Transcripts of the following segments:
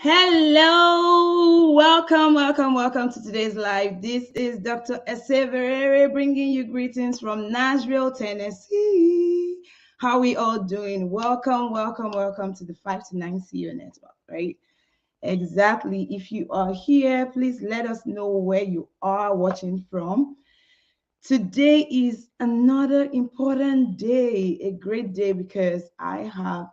Hello, welcome to today's live. This is Dr. Eseverere bringing you greetings from Nashville, Tennessee. How we all doing? Welcome to the 5 to 9 CEO network, right? Exactly. If you are here, please let us know where you are watching from. Today is another important day, a great day because I have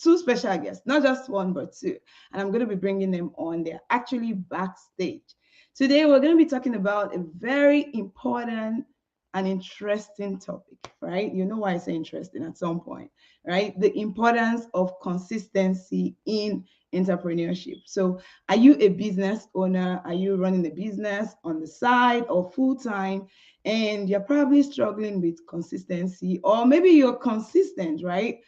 two special guests, not just one, but two. And I'm going to be bringing them on. They're actually backstage. Today, we're going to be talking about a very important and interesting topic, right? You know why I say interesting at some point, right? The importance of consistency in entrepreneurship. So, are you a business owner? Are you running a business on the side or full time? And you're probably struggling with consistency, or maybe you're consistent, right?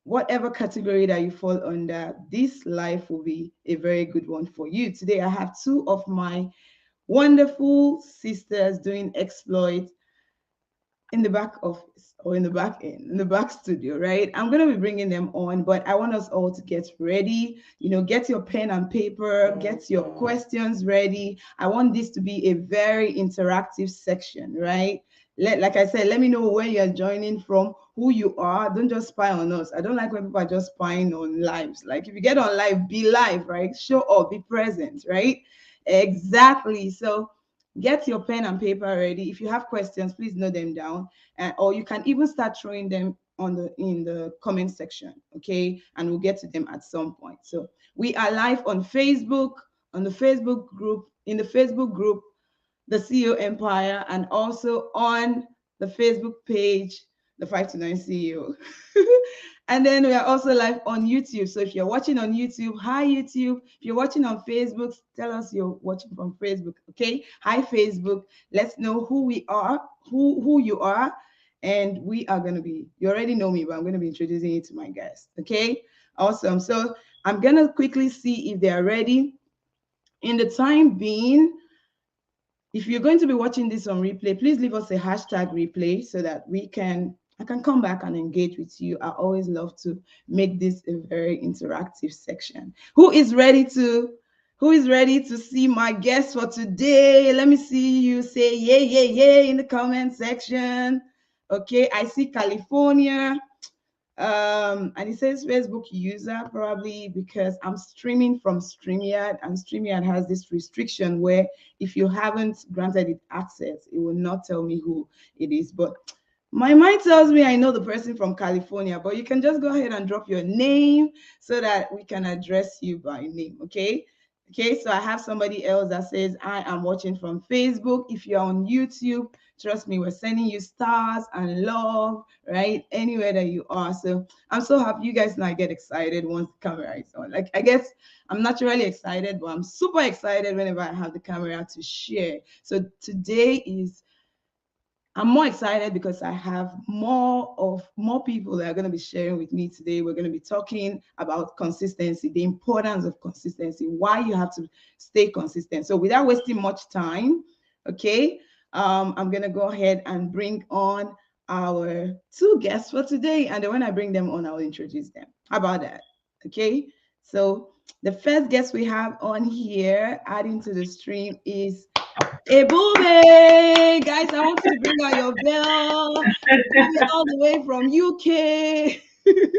Whatever category that you fall under, this life will be a very good one for you. Today, I have two of my wonderful sisters doing exploits in the back office or in the back end, in the back studio, right? I'm going to be bringing them on, but I want us all to get ready. Get your pen and paper, get your questions ready. I want this to be a very interactive section, right? Like I said, let me know where you're joining from, who you are. Don't just spy on us. I don't like when people are just spying on lives. Like if you get on live, be live, right? Show up, be present, right? Exactly. So get your pen and paper ready. If you have questions, please note them down, or you can even start throwing them in the comment section, okay? And we'll get to them at some point. So we are live on Facebook, on the Facebook group, in the Facebook group, the CEO Empire, and also on the Facebook page, the 5 to 9 CEO. And then we are also live on YouTube. So if you're watching on YouTube, hi YouTube. If you're watching on Facebook, tell us you're watching from Facebook. Okay. Hi Facebook. Let's know who we are, who you are. And we are gonna be, you already know me, but I'm gonna be introducing you to my guests. Okay. Awesome. So I'm gonna quickly see if they are ready. In the time being, if you're going to be watching this on replay, please leave us a hashtag replay so that I can come back and engage with you. I always love to make this a very interactive section. Who is ready to see my guest for today? Let me see you say yay in the comment section. Okay, I see California. And it says Facebook user, probably because I'm streaming from StreamYard, and StreamYard has this restriction where if you haven't granted it access, it will not tell me who it is. But my mind tells me I know the person from California, but you can just go ahead and drop your name so that we can address you by name. Okay. Okay, so I have somebody else that says I am watching from Facebook. If you're on YouTube, trust me, we're sending you stars and love, right? Anywhere that you are. So I'm so happy. You guys now get excited once the camera is on. Like, I guess I'm naturally excited, but I'm super excited whenever I have the camera to share. So today is, I'm more excited because I have more people that are going to be sharing with me today. We're going to be talking about consistency, the importance of consistency, why you have to stay consistent. So without wasting much time, okay, I'm going to go ahead and bring on our two guests for today. And then when I bring them on, I'll introduce them. How about that? Okay. So the first guest we have on here, adding to the stream, is Ebube. Guys, I want you to bring out your bell. Coming all the way from UK.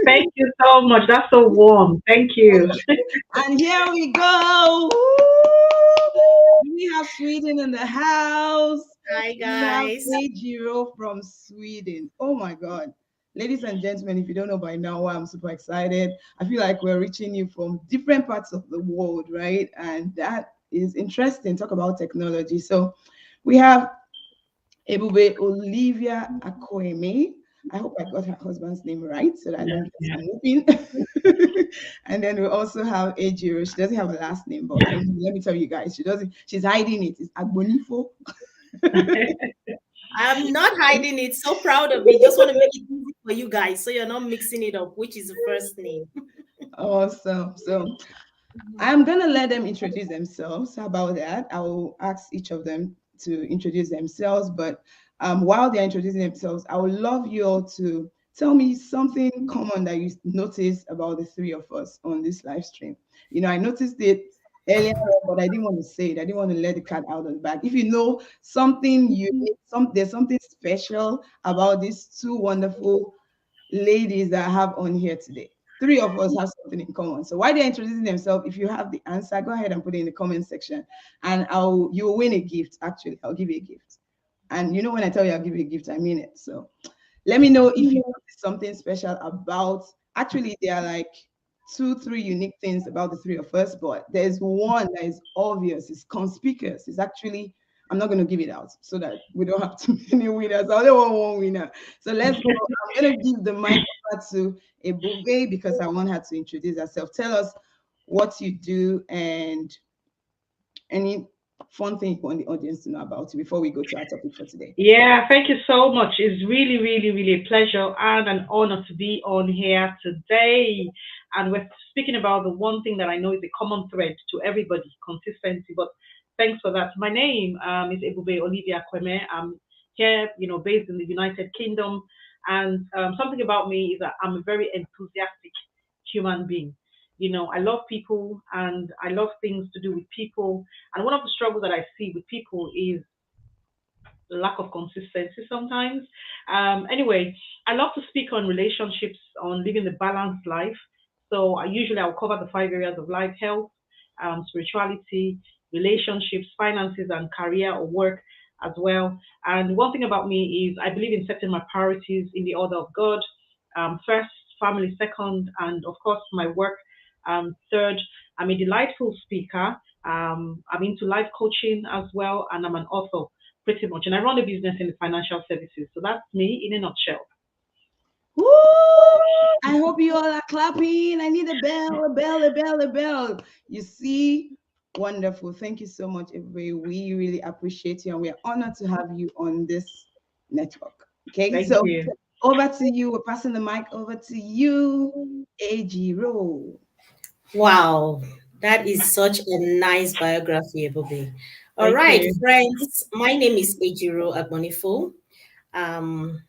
Thank you so much. That's so warm. Thank you. And here we go. We have Sweden in the house. Hi We have guys. Ejiro from Sweden. Oh my God. Ladies and gentlemen, if you don't know by now why I'm super excited, I feel like we're reaching you from different parts of the world, right? And that is interesting. Talk about technology. So we have Ebube Olivia Akoeme. I hope I got her husband's name right so that I don't get Yeah. some whooping. And then we also have Ejiro. She doesn't have a last name, but let me tell you guys, she's hiding it. It's Agbonifo. I'm not hiding it. So proud of it. Just want to make it easy for you guys so you're not mixing it up, which is the first name. Awesome. So I'm gonna let them introduce themselves. How about that? I will ask each of them to introduce themselves, but while they're introducing themselves, I would love you all to tell me something common that you noticed about the three of us on this live stream. I noticed it earlier on, but I didn't want to say it. I didn't want to let the cat out of the bag. If you know something unique, there's something special about these two wonderful ladies that I have on here today. Three of us have something in common. So while they're introducing themselves, if you have the answer, go ahead and put it in the comment section, and you'll win a gift. Actually, I'll give you a gift. And when I tell you I'll give you a gift, I mean it. So let me know if you notice something special about. Actually, there are like two, three unique things about the three of us, but there's one that is obvious, it's conspicuous. It's actually, I'm not going to give it out so that we don't have too many winners. I only want one winner. So let's go. I'm going to give the mic over to Ebube because I want her to introduce herself. Tell us what you do and any fun thing you want the audience to know about you before we go to our topic for today. Yeah, thank you so much. It's really, really, really a pleasure and an honor to be on here today. And we're speaking about the one thing that I know is a common thread to everybody, consistency. But thanks for that. My name is Ebube Olivia Kweme. I'm here, based in the United Kingdom. And something about me is that I'm a very enthusiastic human being. I love people and I love things to do with people. And one of the struggles that I see with people is lack of consistency sometimes. Anyway, I love to speak on relationships, on living the balanced life. So I'll cover the 5 areas of life: health, spirituality, relationships, finances, and career or work as well. And one thing about me is I believe in setting my priorities in the order of God. First, family second, and of course my work. Third, I'm a delightful speaker. I'm into life coaching as well, and I'm an author pretty much. And I run a business in the financial services. So that's me in a nutshell. Woo! I hope you all are clapping. I need a bell, a bell, a bell, a bell. You see, wonderful. Thank you so much, everybody. We really appreciate you, and we are honored to have you on this network. Okay, Thank so you. over to you. We're passing the mic over to you, Ejiro. Wow, that is such a nice biography, Ebube. All Thank right, you. friends, my name is Ejiro Agbonifo. Um,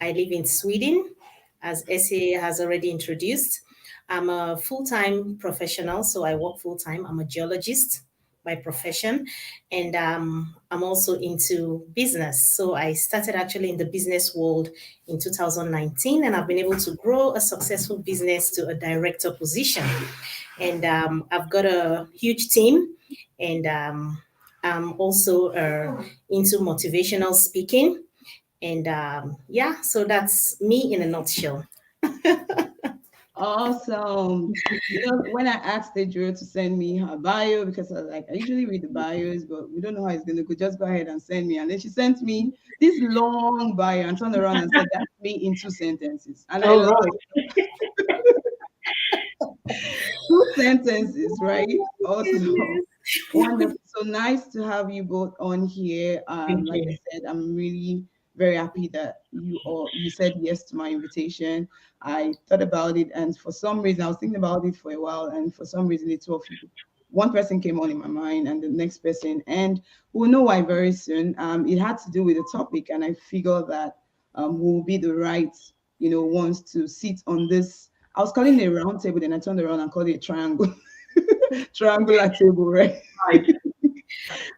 I live in Sweden, as Essie has already introduced. I'm a full time professional, so I work full time. I'm a geologist by profession, and I'm also into business. So I started actually in the business world in 2019, and I've been able to grow a successful business to a director position. And I've got a huge team, and I'm also into motivational speaking and yeah, so that's me in a nutshell. Awesome. When I asked Ejiro to send me her bio, because I was like, I usually read the bios, but we don't know how it's going to go. Just go ahead and send me. And then she sent me this long bio and turned around and said, that's me in 2 sentences. And I All love right. 2 sentences, right? Awesome. Yes. Wonderful. So nice to have you both on here. Thank Like I you. said, I'm really very happy that you said yes to my invitation. I thought about it, and for some reason, I was thinking about it for a while, and for some reason, the two of you, one person came on in my mind, and the next person, and we'll know why very soon. It had to do with the topic, and I figured that will be the right, ones to sit on this. I was calling it a round table, then I turned around and called it a triangle, triangular table, right? Right.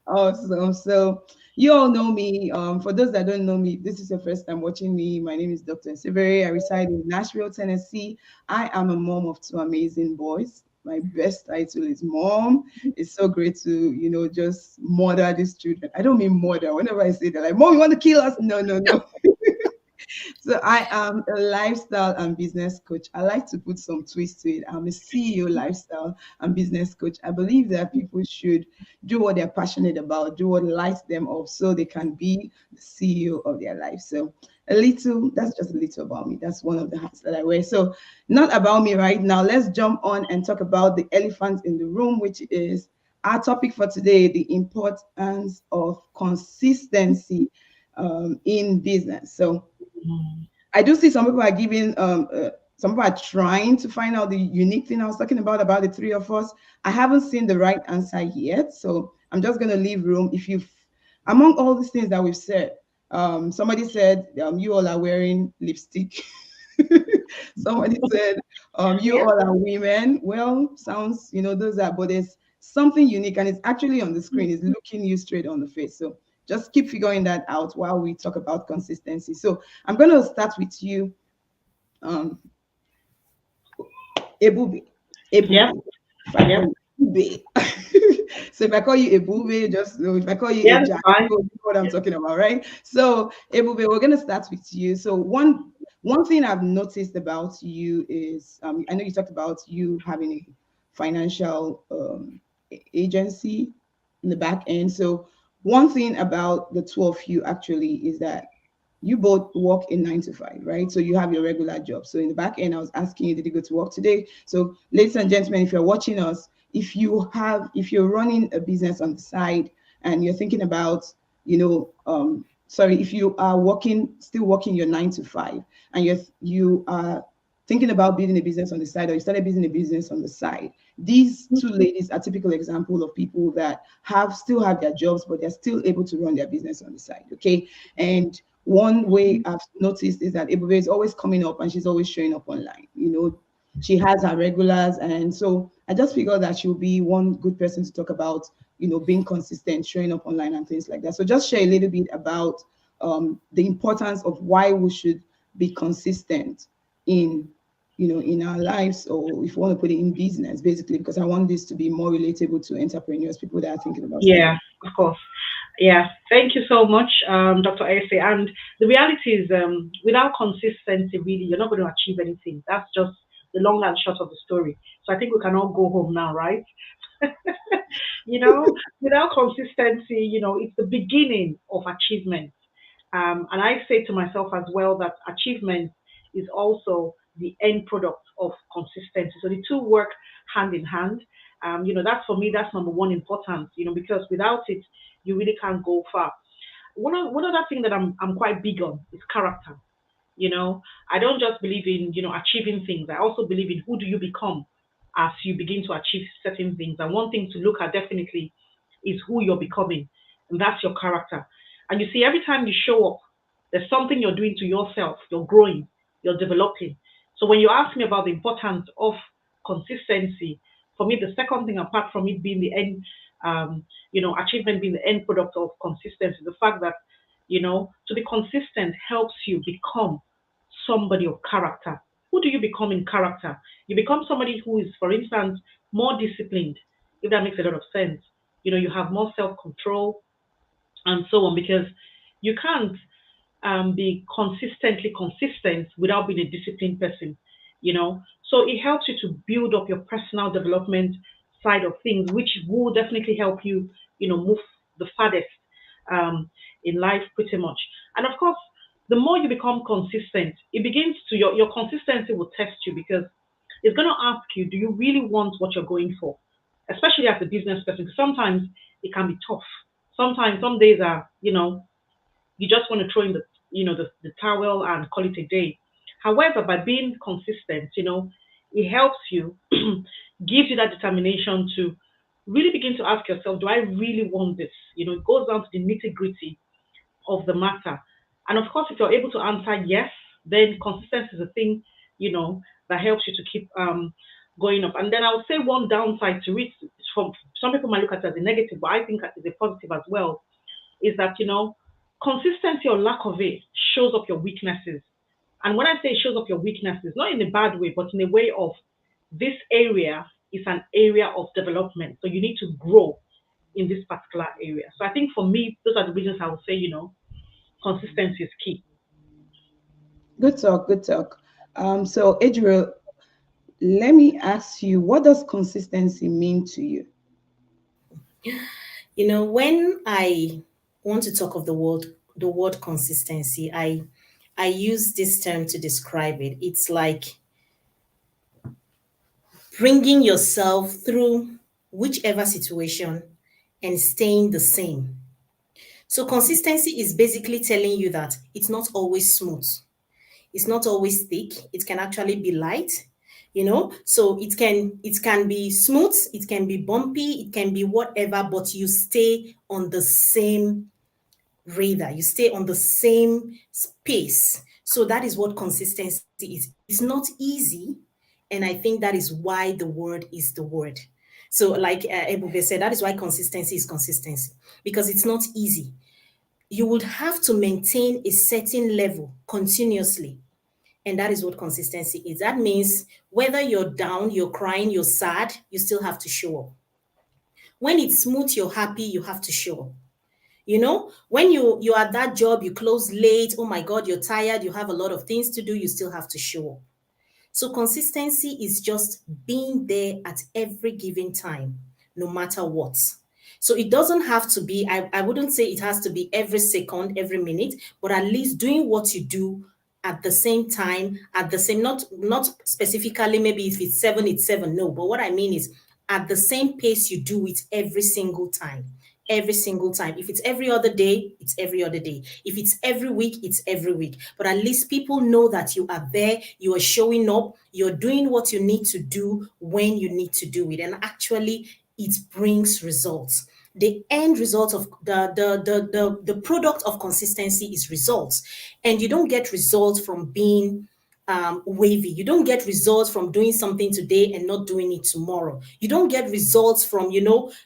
Awesome. So you all know me. For those that don't know me, this is your first time watching me. My name is Dr. Severi. I reside in Nashville, Tennessee. I am a mom of two amazing boys. My best title is mom. It's so great to, just mother these children. I don't mean mother. Whenever I say that, like, mom, you want to kill us? No, no, no. So I am a lifestyle and business coach. I like to put some twist to it. I'm a CEO, lifestyle and business coach. I believe that people should do what they're passionate about, do what lights them up so they can be the CEO of their life. So that's just a little about me. That's one of the hats that I wear. So not about me right now. Let's jump on and talk about the elephant in the room, which is our topic for today, the importance of consistency in business. So Mm. I do see some people are giving some people are trying to find out the unique thing I was talking about the three of us. I haven't seen the right answer yet, so I'm just gonna leave room. If you, among all these things that we've said, somebody said you all are wearing lipstick. Somebody said, you Yeah. all are women. Well, sounds, those are, but there's something unique and it's actually on the screen. It's looking you straight on the face. So just keep figuring that out while we talk about consistency. So I'm going to start with you, um, Ebube. Yeah. Ebube. If I call Yeah. you Ebube. So if I call you Ebube, just know. If I call you Yeah. It's Eja, fine. you know what I'm talking about, right? So Ebube, we're gonna start with you. So one thing I've noticed about you is I know you talked about you having a financial agency in the back end. So one thing about the two of you actually is that you both work in 9 to 5, right? So you have your regular job. So in the back end, I was asking you, did you go to work today? So, ladies and gentlemen, if you're watching us, if you're running a business on the side and you're thinking about, sorry, if you are still working your 9 to 5, and you are thinking about building a business on the side, or you started building a business on the side, these two ladies are typical example of people that still have their jobs, but they're still able to run their business on the side. Okay. And one way I've noticed is that Ebube is always coming up and she's always showing up online. She has her regulars. And so I just figured that she'll be one good person to talk about, being consistent, showing up online and things like that. So just share a little bit about the importance of why we should be consistent in in our lives, or if you want to put it in business, basically, because I want this to be more relatable to entrepreneurs, people that are thinking about Yeah. starting. Of course. Yeah. Thank you so much, Dr. Ese. And the reality is, without consistency, really, you're not going to achieve anything. That's just the long and short of the story. So I think we can all go home now, right? Without consistency, it's the beginning of achievement. And I say to myself as well that achievement is also the end product of consistency. So the two work hand in hand. That's for me, that's number one importance, because without it, you really can't go far. One other thing that I'm quite big on is character. You know, I don't just believe in, achieving things. I also believe in who do you become as you begin to achieve certain things. And one thing to look at definitely is who you're becoming. And that's your character. And you see, every time you show up, there's something you're doing to yourself. You're growing, you're developing. So when you ask me about the importance of consistency, for me, the second thing apart from it being the end, achievement being the end product of consistency, the fact that, to be consistent helps you become somebody of character. Who do you become in character? You become somebody who is, for instance, more disciplined, if that makes a lot of sense. You have more self control and so on, because you can't be consistently consistent without being a disciplined person, So it helps you to build up your personal development side of things, which will definitely help you, move the farthest in life pretty much. And of course, the more you become consistent, it begins to your consistency will test you because it's going to ask you, do you really want what you're going for? Especially as a business person, 'cause sometimes it can be tough. Sometimes some days are, you just want to throw in the towel and call it a day. However, by being consistent, it helps you, gives you that determination to really begin to ask yourself, do I really want this? It goes down to the nitty gritty of the matter. And of course, if you're able to answer yes, then consistency is a thing, that helps you to keep going up. And then I would say one downside to it, from some people might look at it as a negative, but I think it's a positive as well, is that, consistency or lack of it shows up your weaknesses. And when I say it shows up your weaknesses, not in a bad way, but in a way of this area is an area of development. So you need to grow in this particular area. So I think for me, those are the reasons I would say, consistency is key. Good talk, good talk. So Adriel, let me ask you, what does consistency mean to you? When I want to talk of the word consistency, I use this term to describe it. It's like bringing yourself through whichever situation and staying the same. So consistency is basically telling you that it's not always smooth. It's not always thick. It can actually be light, so it can be smooth, it can be bumpy, it can be whatever, but you stay on the same radar, you stay on the same space. So that is what consistency is. It's not easy. And I think that is why the word is the word. So, like Ebube said, that is why consistency is consistency, because it's not easy. You would have to maintain a certain level continuously. And that is what consistency is. That means whether you're down, you're crying, you're sad, you still have to show up. When it's smooth, you're happy, you have to show up. You know, when you're at that job, you close late, oh my God, you're tired, you have a lot of things to do, you still have to show up. So consistency is just being there at every given time, no matter what. So it doesn't have to be, I wouldn't say it has to be every second, every minute, but at least doing what you do at the same time, at the same, not specifically, maybe if it's seven, no, but what I mean is at the same pace you do it every single time. Every single time. If it's every other day, it's every other day. If it's every week, it's every week. But at least people know that you are there, you are showing up, you're doing what you need to do when you need to do it. And actually, it brings results. The end result of the product of consistency is results. And you don't get results from being wavy. You don't get results from doing something today and not doing it tomorrow. You don't get results from,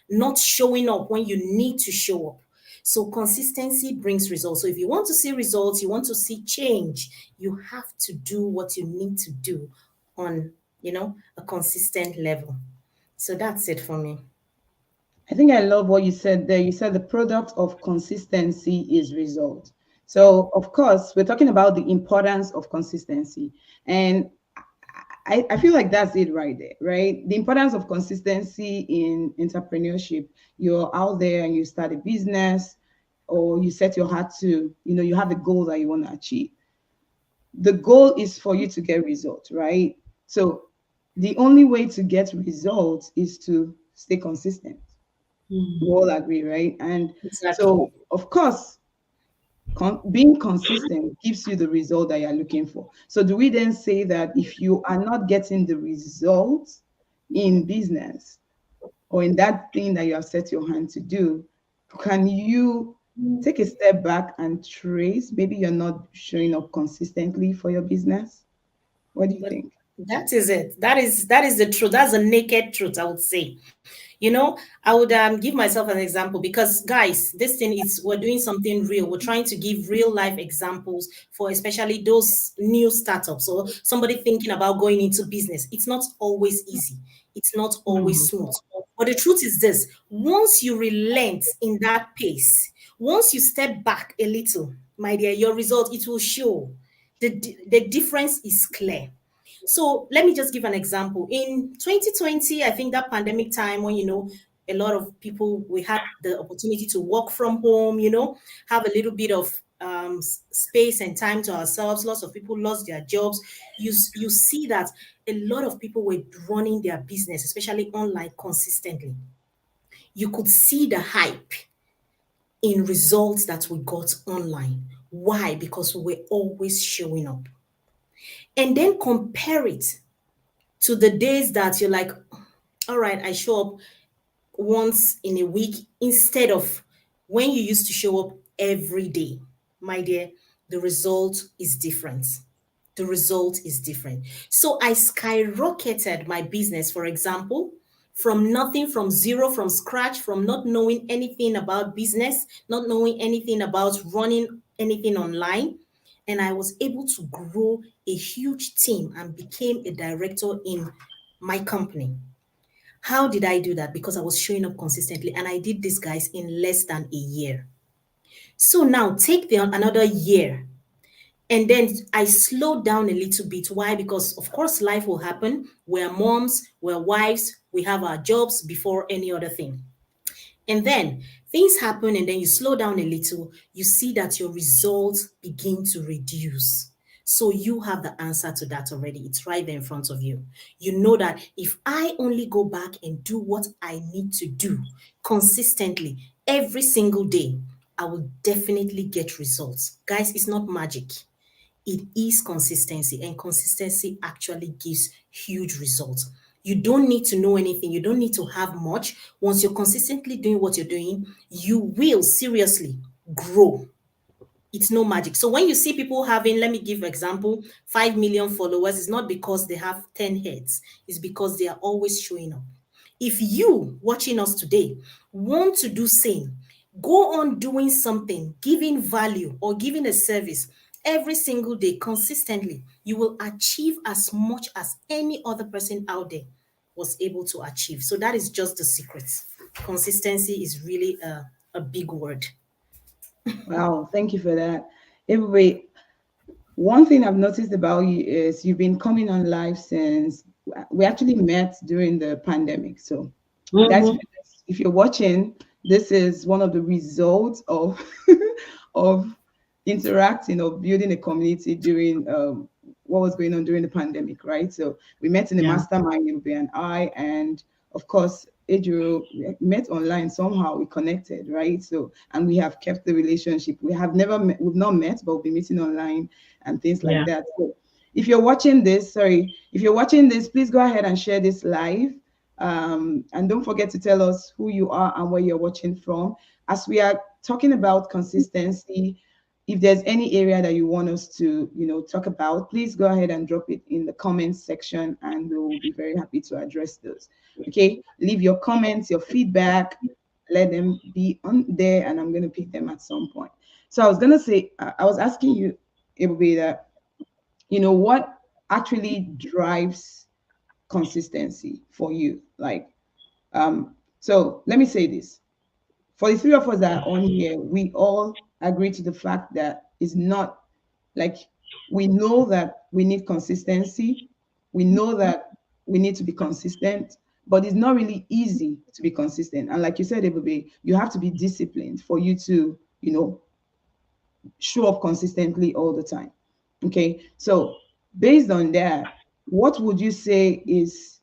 not showing up when you need to show up. So consistency brings results. So if you want to see results, you want to see change, you have to do what you need to do on, a consistent level. So that's it for me. I think I love what you said there. You said the product of consistency is result. So, of course, we're talking about the importance of consistency. And I feel like that's it right there, right? The importance of consistency in entrepreneurship. You're out there and you start a business, or you set your heart to, you have a goal that you want to achieve. The goal is for you to get results, right? So the only way to get results is to stay consistent. We all agree, right? And Exactly. so, of course, being consistent gives you the result that you're looking for. So, do we then say that if you are not getting the results in business or in that thing that you have set your hand to do, can you take a step back and trace? Maybe you're not showing up consistently for your business. What do you But think? that is it. That is the truth. That's the naked truth, I would say. I would give myself an example, because guys, this thing is, we're doing something real. We're trying to give real life examples for especially those new startups or somebody thinking about going into business. It's not always easy. It's not always Mm. smooth. But the truth is this: once you relent in that pace, once you step back a little, my dear, your result, it will show. The difference is clear. So let me just give an example. In 2020, I think that pandemic time, when a lot of people, we had the opportunity to work from home, have a little bit of space and time to ourselves. Lots of people lost their jobs. You see that a lot of people were running their business, especially online, consistently. You could see the hype in results that we got online. Why? Because we were always showing up. And then compare it to the days that you're like, all right, I show up once in a week instead of when you used to show up every day. My dear, the result is different. The result is different. So I skyrocketed my business, for example, from nothing, from zero, from scratch, from not knowing anything about business, not knowing anything about running anything online. And I was able to grow a huge team and became a director in my company. How did I do that? Because I was showing up consistently, and I did this, guys, in less than a year. So now take another year, and then I slowed down a little bit. Why? Because of course life will happen. We're moms, we're wives, we have our jobs before any other thing. And then things happen, and then you slow down a little, you see that your results begin to reduce. So you have the answer to that already. It's right there in front of you. You know that if I only go back and do what I need to do consistently every single day, I will definitely get results. Guys, it's not magic. It is consistency, and consistency actually gives huge results. You don't need to know anything, you don't need to have much. Once you're consistently doing what you're doing, you will seriously grow. It's no magic. So when you see people having, let me give example, 5 million followers, it's not because they have 10 heads. It's because they are always showing up. If you watching us today want to do same, go on doing something, giving value or giving a service every single day consistently, you will achieve as much as any other person out there was able to achieve. So that is just the secret. Consistency is really a big word. Wow, thank you for that. Everybody, one thing I've noticed about you is you've been coming on live since we actually met during the pandemic. So, guys, Mm-hmm. if you're watching, this is one of the results of of interacting or building a community during what was going on during the pandemic, right? So we met in a Yeah. mastermind, Yoruba and I, and of course, Ejiro, we met online somehow. We connected, right? So and we have kept the relationship. We have never met, we've not met, but we'll be meeting online and things like Yeah. that. So if you're watching this, sorry, if you're watching this, please go ahead and share this live. And don't forget to tell us who you are and where you're watching from. As we are talking about consistency, if there's any area that you want us to, talk about, please go ahead and drop it in the comments section and we'll be very happy to address those. Okay, leave your comments, your feedback, let them be on there and I'm going to pick them at some point. So I was going to say, I was asking you, Ebube, that, what actually drives consistency for you? Like, so let me say this. For the three of us that are on here, we all agree to the fact that it's not like we know that we need consistency. We know that we need to be consistent, but it's not really easy to be consistent. And like you said, Ebube, you have to be disciplined for you to, show up consistently all the time. Okay. So based on that, what would you say is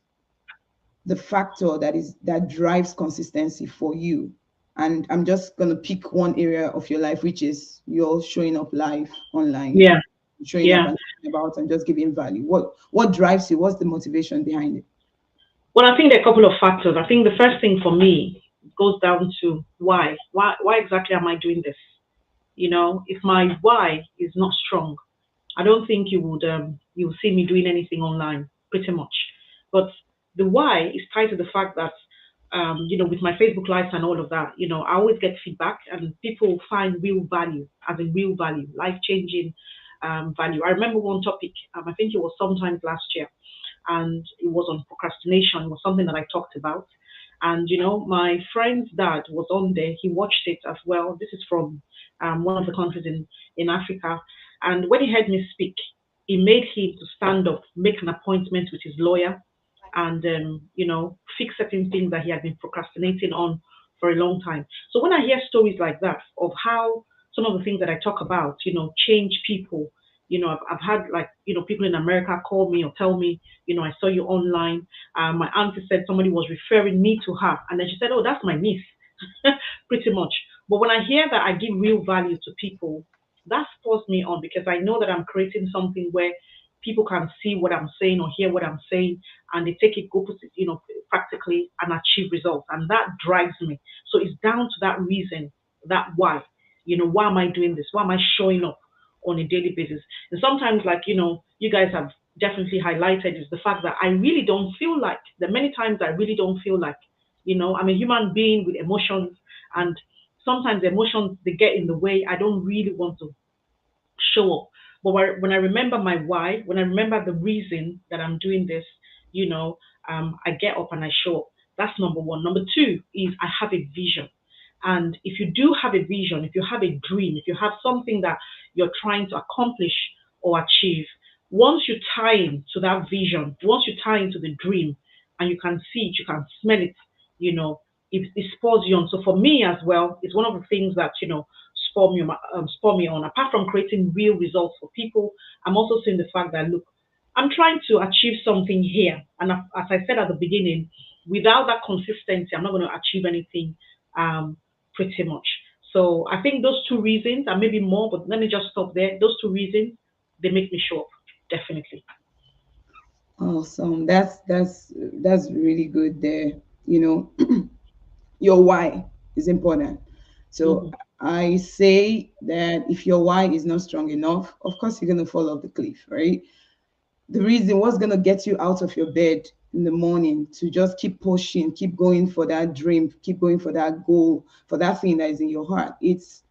the factor that drives consistency for you? And I'm just going to pick one area of your life, which is you're showing up live online, Yeah. showing up Yeah. and talking about and just giving value. What drives you? What's the motivation behind it? Well, I think there are a couple of factors. I think the first thing for me goes down to why. Why exactly am I doing this? If my why is not strong, I don't think you'll see me doing anything online pretty much. But the why is tied to the fact that with my Facebook lives and all of that, I always get feedback and people find real value, as in real value, life changing value. I remember one topic, I think it was sometimes last year, and it was on procrastination. It was something that I talked about. And my friend's dad was on there. He watched it as well. This is from one of the countries in Africa. And when he heard me speak, it made him to stand up, make an appointment with his lawyer, and fix certain things that he had been procrastinating on for a long time. So when I hear stories like that of how some of the things that I talk about, change people, I've had like people in America call me or tell me, I saw you online. My auntie said somebody was referring me to her, and then she said, "Oh, that's my niece," pretty much. But when I hear that I give real value to people, that spurs me on because I know that I'm creating something where people can see what I'm saying or hear what I'm saying, and they take it, go put it, practically and achieve results, and that drives me. So it's down to that reason, that why. Why am I doing this? Why am I showing up on a daily basis? And sometimes, like, you guys have definitely highlighted is the fact that I really don't feel like, the many times I really don't feel like, I'm a human being with emotions, and sometimes emotions, they get in the way. I don't really want to show up. But when I remember my why, when I remember the reason that I'm doing this, I get up and I show up. That's number one. Number two is I have a vision. And if you do have a vision, if you have a dream, if you have something that you're trying to accomplish or achieve, once you tie into that vision, once you tie into the dream and you can see it, you can smell it, it spurs you on. So for me as well, it's one of the things that, spur me on. Apart from creating real results for people, I'm also seeing the fact that, look, I'm trying to achieve something here. And as I said at the beginning, without that consistency, I'm not going to achieve anything um, pretty much. So I think those two reasons, and maybe more, but let me just stop there. Those two reasons, they make me show up, definitely. Awesome. That's really good there. You know, your why is important. So Mhm. I say that if your why is not strong enough, of course you're going to fall off the cliff, right? The reason what's going to get you out of your bed in the morning to just keep pushing, keep going for that dream, keep going for that goal, for that thing that is in your heart. It's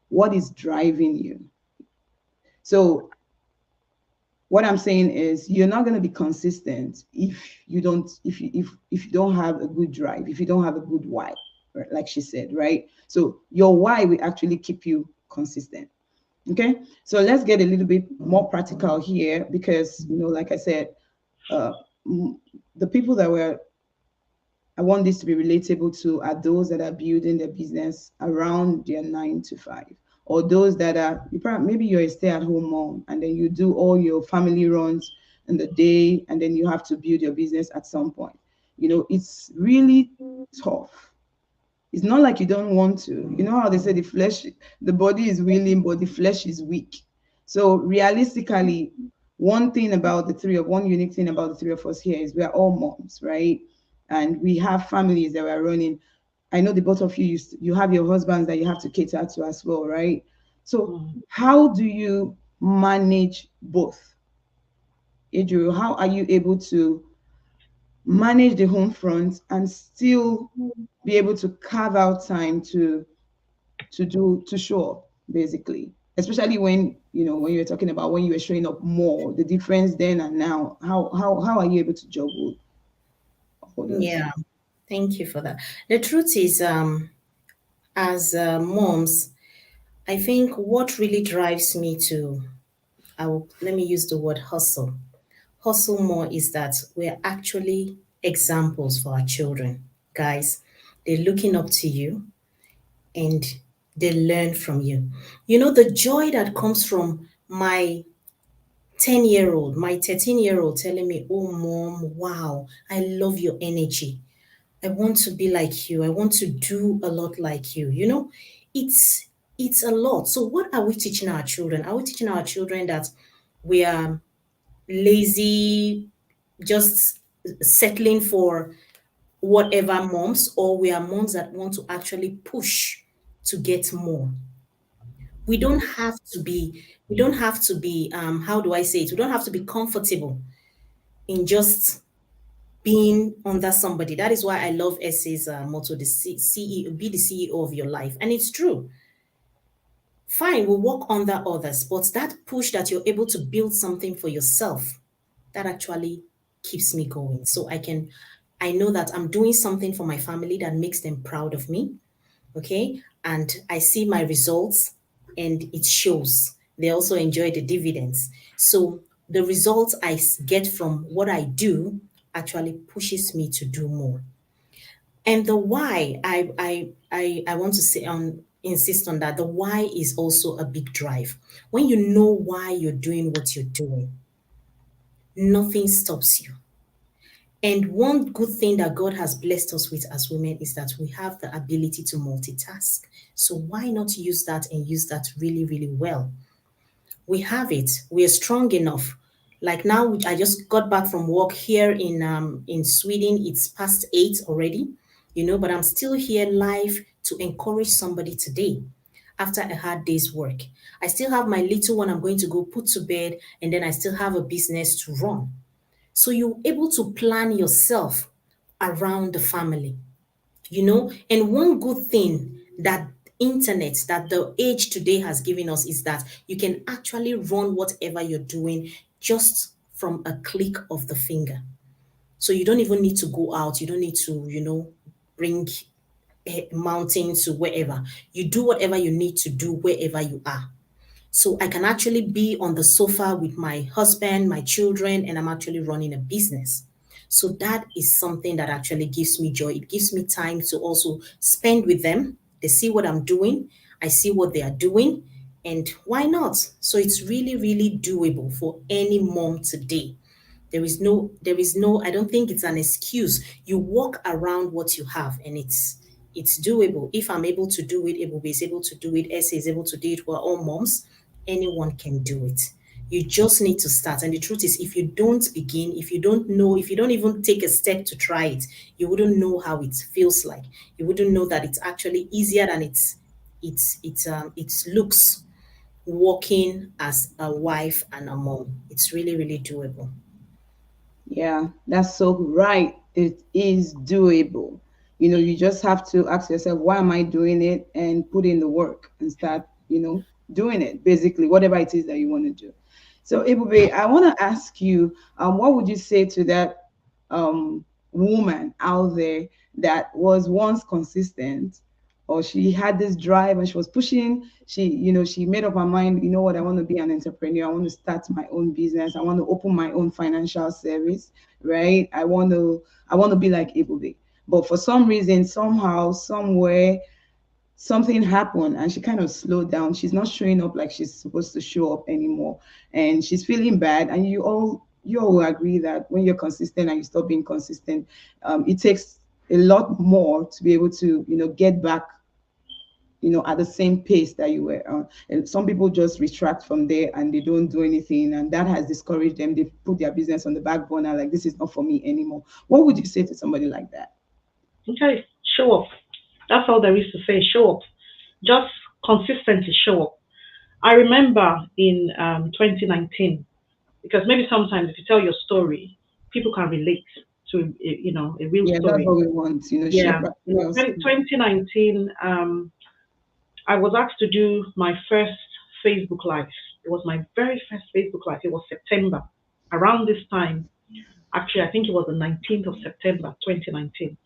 what is driving you. So what I'm saying is you're not going to be consistent if you don't have a good drive, if you don't have a good why, right? Like she said, right? So your why will actually keep you consistent. Okay, so let's get a little bit more practical here because like I said, uh, the people that were I want this to be relatable to are those that are building their business around their 9 to 5, or those that are maybe you're a stay-at-home mom and then you do all your family runs in the day and then you have to build your business at some point. It's really tough. It's not like you don't want to. You know how they say the body is willing, but the flesh is weak. So realistically, one unique thing about the three of us here is we are all moms, right? And we have families that we are running. I know the both of you have your husbands that you have to cater to as well, right? So Mm. how do you manage both? Adriel, how are you able to manage the home front and still be able to carve out time to show up, basically, especially when you're talking about when you were showing up more, the difference then and now, how are you able to juggle all those? Yeah, thank you for that. The truth is, as moms, I think what really drives me to, let me use the word hustle. Hustle more is that we're actually examples for our children. Guys, they're looking up to you and they learn from you. You know, the joy that comes from my 10-year-old, my 13-year-old telling me, "Oh, mom, wow, I love your energy. I want to be like you. I want to do a lot like you." You know, it's a lot. So what are we teaching our children? Are we teaching our children that we are lazy, just settling for whatever moms, or we are moms that want to actually push to get more? We don't have to be how do I say it? We don't have to be comfortable in just being under somebody. That is why I love Essay's motto, the CEO, be the CEO of your life. And it's true. Fine, we'll work under others, but that push that you're able to build something for yourself, that actually keeps me going. So I know that I'm doing something for my family that makes them proud of me. Okay. And I see my results and it shows. They also enjoy the dividends. So the results get from what I do actually pushes me to do more. And the why, I want to say insist on that. The why is also a big drive. When you know why you're doing what you're doing, nothing stops you. And one good thing that God has blessed us with as women is that we have the ability to multitask. So why not use that and use that really, really well? We have it. We are strong enough. Like now, I just got back from work here in Sweden. It's past 8 already, but I'm still here live to encourage somebody today after a hard day's work. I still have my little one I'm going to go put to bed, and then I still have a business to run. So you're able to plan yourself around the family, And one good thing that internet, that the age today has given us is that you can actually run whatever you're doing just from a click of the finger. So you don't even need to go out. You don't need to, bring mountains to wherever. You do whatever you need to do wherever you are. So I can actually be on the sofa with my husband, my children, and I'm actually running a business. So that is something that actually gives me joy. It gives me time to also spend with them. They see what I'm doing, I see what they are doing, and why not? So it's really, really doable for any mom today. I don't think it's an excuse. You walk around what you have and it's doable. If I'm able to do it, Ebube is able to do it, Essie is able to do it, we're all moms. Anyone can do it. You just need to start. And the truth is, if you don't begin, if you don't know, if you don't even take a step to try it, you wouldn't know how it feels like. You wouldn't know that it's actually easier than it looks working as a wife and a mom. It's really, really doable. Yeah, that's so right. It is doable. You just have to ask yourself, why am I doing it? And put in the work and start, doing it, basically, whatever it is that you want to do. So, Ebube, I want to ask you, what would you say to that woman out there that was once consistent, or she had this drive and she was pushing, she made up her mind, what, I want to be an entrepreneur, I want to start my own business, I want to open my own financial service, right? I want to be like Ebube. But for some reason, somehow, somewhere, something happened and she kind of slowed down. She's not showing up like she's supposed to show up anymore. And she's feeling bad. And you all will agree that when you're consistent and you stop being consistent, it takes a lot more to be able to, get back, at the same pace that you were on. And some people just retract from there and they don't do anything. And that has discouraged them. They put their business on the back burner, like, this is not for me anymore. What would you say to somebody like that? Okay, show up. That's all there is to say. Show up. Just consistently show up. I remember in 2019, because maybe sometimes if you tell your story, people can relate to a real Yeah, that's story. what we want, share Yeah, practicals. 2019, I was asked to do my first Facebook Live. It was my very first Facebook Live. It was September. Around this time, actually, I think it was the 19th of September, 2019.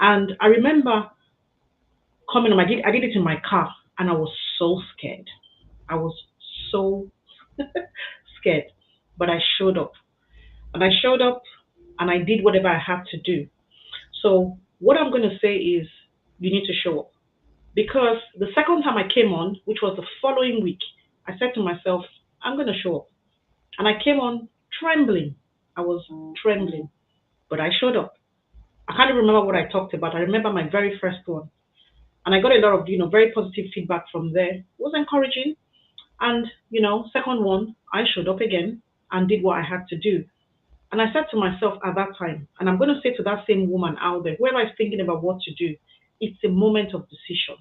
And I remember coming I did it in my car, and I was so scared. I was so scared. But I showed up. And I showed up and I did whatever I had to do. So, what I'm going to say is you need to show up. Because the second time I came on, which was the following week, I said to myself, I'm going to show up. And I came on trembling. I was trembling, but I showed up. I can't even remember what I talked about. I remember my very first one. And I got a lot of, very positive feedback from there. It was encouraging. And, second one, I showed up again and did what I had to do. And I said to myself at that time, and I'm going to say to that same woman out there, whoever is thinking about what to do, it's a moment of decision.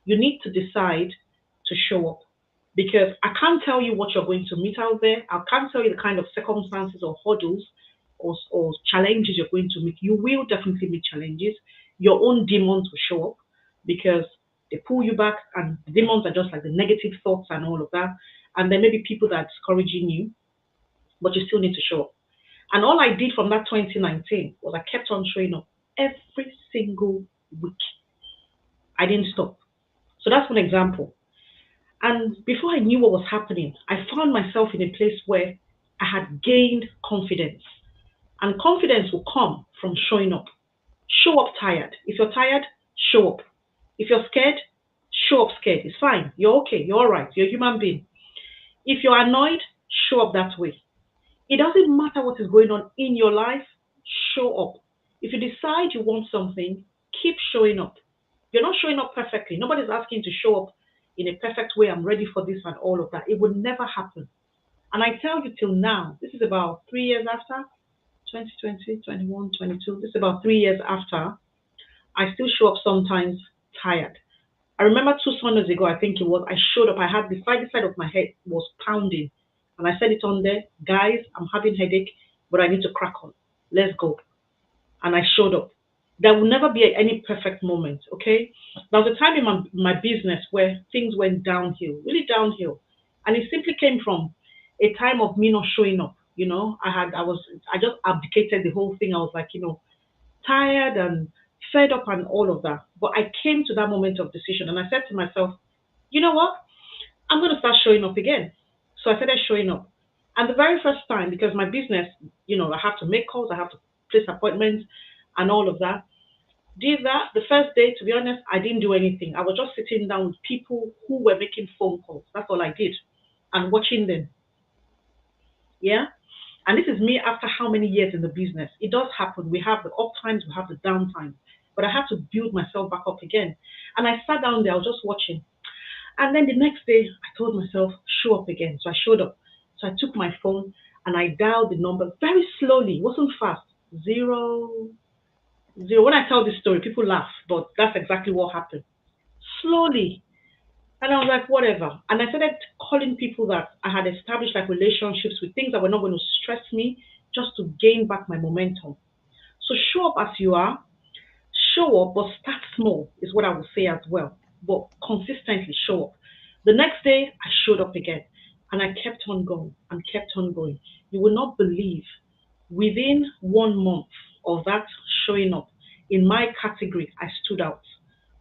You need to decide to show up, because I can't tell you what you're going to meet out there. I can't tell you the kind of circumstances or hurdles or challenges you're going to meet. You will definitely meet challenges. Your own demons will show up because they pull you back, and the demons are just like the negative thoughts and all of that. And there may be people that are discouraging you, but you still need to show up. And all I did from that 2019 was I kept on showing up every single week. I didn't stop. So that's one example. And before I knew what was happening, I found myself in a place where I had gained confidence. And confidence will come from showing up. Show up tired. If you're tired, show up. If you're scared, show up scared. It's fine. You're okay. You're all right. You're a human being. If you're annoyed, show up that way. It doesn't matter what is going on in your life, show up. If you decide you want something, keep showing up. You're not showing up perfectly. Nobody's asking to show up in a perfect way. I'm ready for this and all of that. It would never happen. And I tell you till now, this is about 3 years after 2020, 21, 22. This is about 3 years after. I still show up sometimes tired. I remember 2 Sundays ago, I think it was, I showed up. I had the side of my head was pounding. And I said it on there, guys, I'm having headache, but I need to crack on. Let's go. And I showed up. There will never be any perfect moment, okay? There was a time in my business where things went downhill, really downhill. And it simply came from a time of me not showing up. I just abdicated the whole thing. I was like, tired and fed up and all of that. But I came to that moment of decision and I said to myself, you know what? I'm going to start showing up again. So I started showing up. And the very first time, because my business, I have to make calls, I have to place appointments and all of that. Did that the first day, to be honest, I didn't do anything. I was just sitting down with people who were making phone calls. That's all I did. And watching them. Yeah. And this is me after how many years in the business? It does happen. We have the up times, we have the down times. But I had to build myself back up again. And I sat down there, I was just watching. And then the next day, I told myself, show up again. So I showed up. So I took my phone and I dialed the number very slowly. It wasn't fast. Zero, zero. When I tell this story, people laugh, but that's exactly what happened. Slowly. And I was like, whatever. And I started calling people that I had established like relationships with, things that were not going to stress me, just to gain back my momentum. So show up as you are, show up, but start small is what I would say as well. But consistently show up. The next day, I showed up again and I kept on going and kept on going. You will not believe, within 1 month of that showing up in my category, I stood out.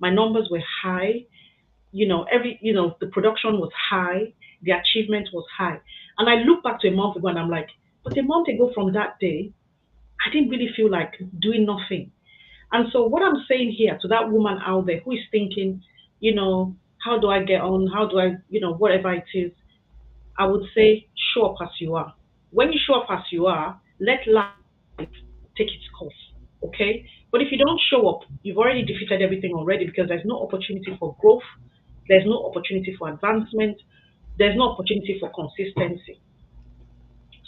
My numbers were high, the production was high, the achievement was high. And I look back to a month ago and I'm like, but a month ago from that day, I didn't really feel like doing nothing. And so what I'm saying here to that woman out there who is thinking, how do I get on? How do I, whatever it is, I would say show up as you are. When you show up as you are, let life take its course. Okay? But if you don't show up, you've already defeated everything already, because there's no opportunity for growth, there's no opportunity for advancement, there's no opportunity for consistency.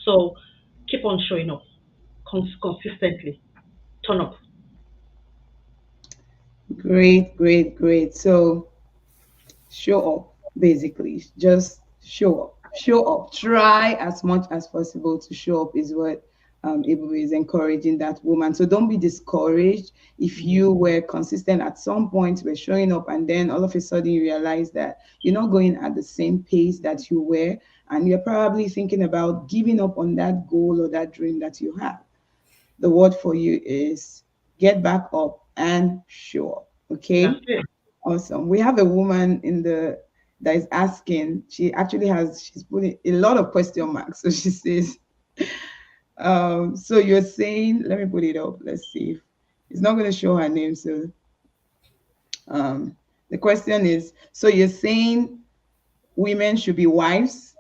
So keep on showing up consistently. Turn up. Great, great, great. So show up, basically. Just show up. Show up. Try as much as possible to show up, is what Ibu is encouraging that woman. So don't be discouraged if you were consistent at some point, were showing up, and then all of a sudden you realize that you're not going at the same pace that you were, and you're probably thinking about giving up on that goal or that dream that you have. The word for you is get back up and show up. That's Okay. it. Awesome. We have a woman in the that is asking. She actually she's putting a lot of question marks. So she says, so you're saying, let me put it up. Let's see if it's not going to show her name. So um, the question is, so you're saying women should be wives,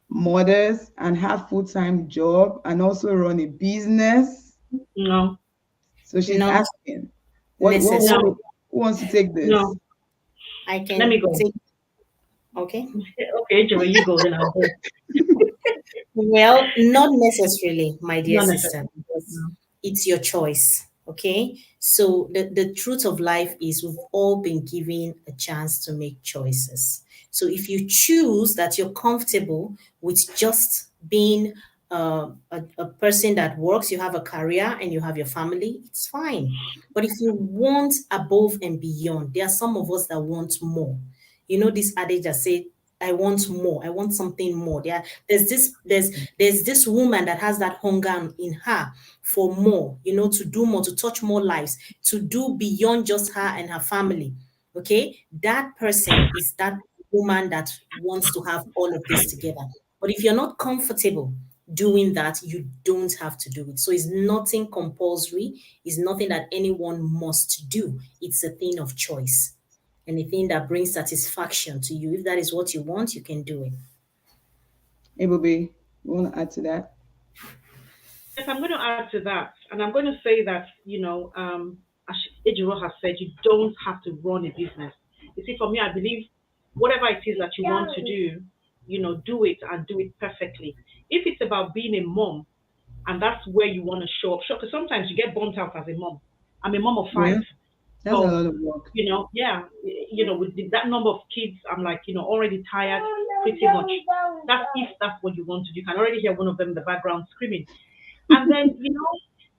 mothers, and have full-time job and also run a business. No, So she's Not asking, necessary. no, who wants to take this? no. I Let me can go. take, okay. Okay, Joey, you go, then I'll go. Well, not necessarily, my dear Not sister, necessarily. because No. it's your choice. Okay. So the truth of life is we've all been given a chance to make choices. So if you choose that you're comfortable with just being a person that works, you have a career and you have your family, it's fine. But if you want above and beyond, there are some of us that want more. You know, this adage that say, I want more. I want something more. There's this woman that has that hunger in her for more, to do more, to touch more lives, to do beyond just her and her family. Okay? That person is that woman that wants to have all of this together. But if you're not comfortable doing that, you don't have to do it. So it's nothing compulsory, it's nothing that anyone must do. It's a thing of choice. Anything that brings satisfaction to you. If that is what you want, you can do it. Ebube, you want to add to that? Yes, I'm going to add to that, and I'm going to say that as Ejiro has said, you don't have to run a business. You see, for me, I believe whatever it is that you want to do, do it and do it perfectly. If it's about being a mom, and that's where you want to show up, sure, because sometimes you get burnt out as a mom. I'm a mom of Yeah, five, that's a so lot of work. yeah, with that number of kids, I'm like, already tired, pretty much. That's if that's what you want to do. You can already hear one of them in the background screaming. And then,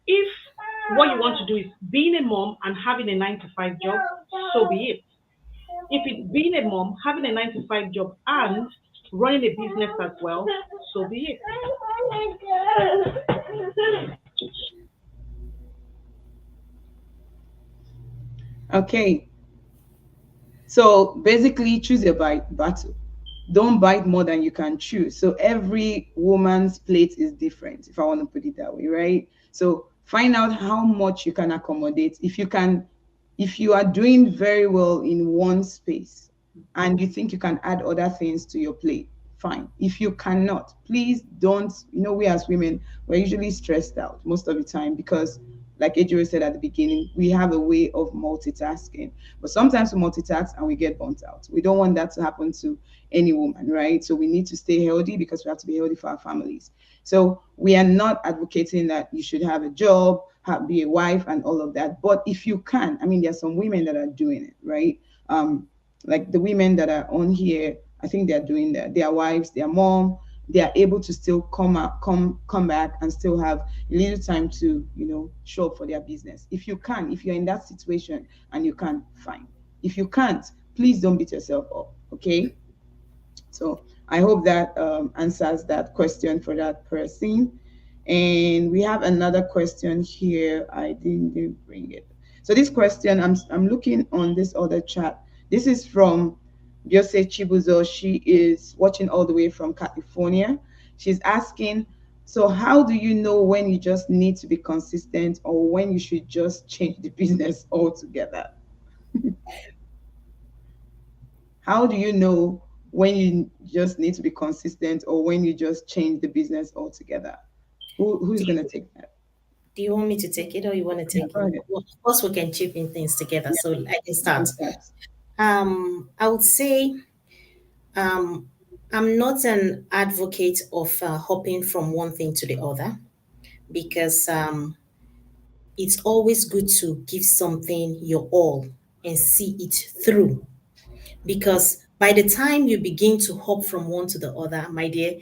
if what you want to do is being a mom and having a 9 to 5 job, so be it. If it's being a mom, having a 9 to 5 job, and running a business as well, so be it. Okay, so basically, choose your battle. Don't bite more than you can chew. So every woman's plate is different, if I want to put it that way, right? So find out how much you can accommodate. If you are doing very well in one space and you think you can add other things to your plate, fine. If you cannot, please don't. We as women, we're usually stressed out most of the time because, like Adrian said at the beginning, we have a way of multitasking. But sometimes we multitask and we get burnt out. We don't want that to happen to any woman, right? So we need to stay healthy because we have to be healthy for our families. So we are not advocating that you should have a job, be a wife, and all of that. But if you can, I mean, there are some women that are doing it, right? Um, Like the women that are on here, I think they're doing that. Their wives, their mom, they are able to still come back and still have a little time to, show up for their business. If you can, if you're in that situation and you can, fine. If you can't, please don't beat yourself up. Okay. So I hope that answers that question for that person. And we have another question here. I didn't bring it. So this question, I'm looking on this other chat. This is from Yose Chibuzo. She is watching all the way from California. She's asking, so how do you know when you just need to be consistent or when you should just change the business altogether? How do you know when you just need to be consistent or when you just change the business altogether? Who's Do gonna you, take that? do you want me to take it or you want to Yeah, take go it? ahead. Well, of course, we can chip in things together. Yeah, So I can you can start. start. I would say um, I'm not an advocate of hopping from one thing to the other because it's always good to give something your all and see it through. Because by the time you begin to hop from one to the other, my dear,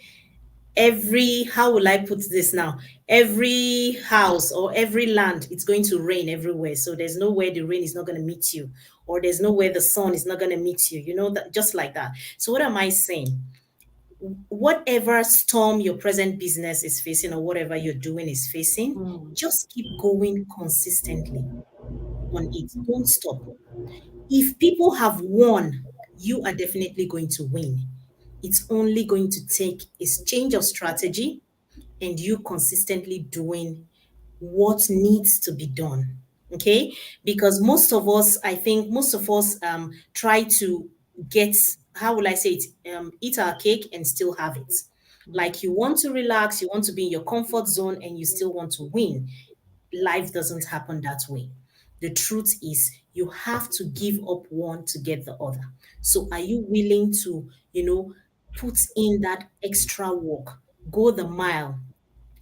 how will I put this now? Every house or every land, it's going to rain everywhere. So there's nowhere the rain is not going to meet you, or there's nowhere the sun is not going to meet you, that just like that. So, what am I saying? Whatever storm your present business is facing, or whatever you're doing is facing, Mm. just keep going consistently on it. Don't stop. If people have won, you are definitely going to win. It's only going to take a change of strategy and you consistently doing what needs to be done. Okay? Because I think most of us try to get, how will I say it, eat our cake and still have it. Like you want to relax, you want to be in your comfort zone, and you still want to win. Life doesn't happen that way. The truth is, you have to give up one to get the other. So, are you willing to, put in that extra work, go the mile,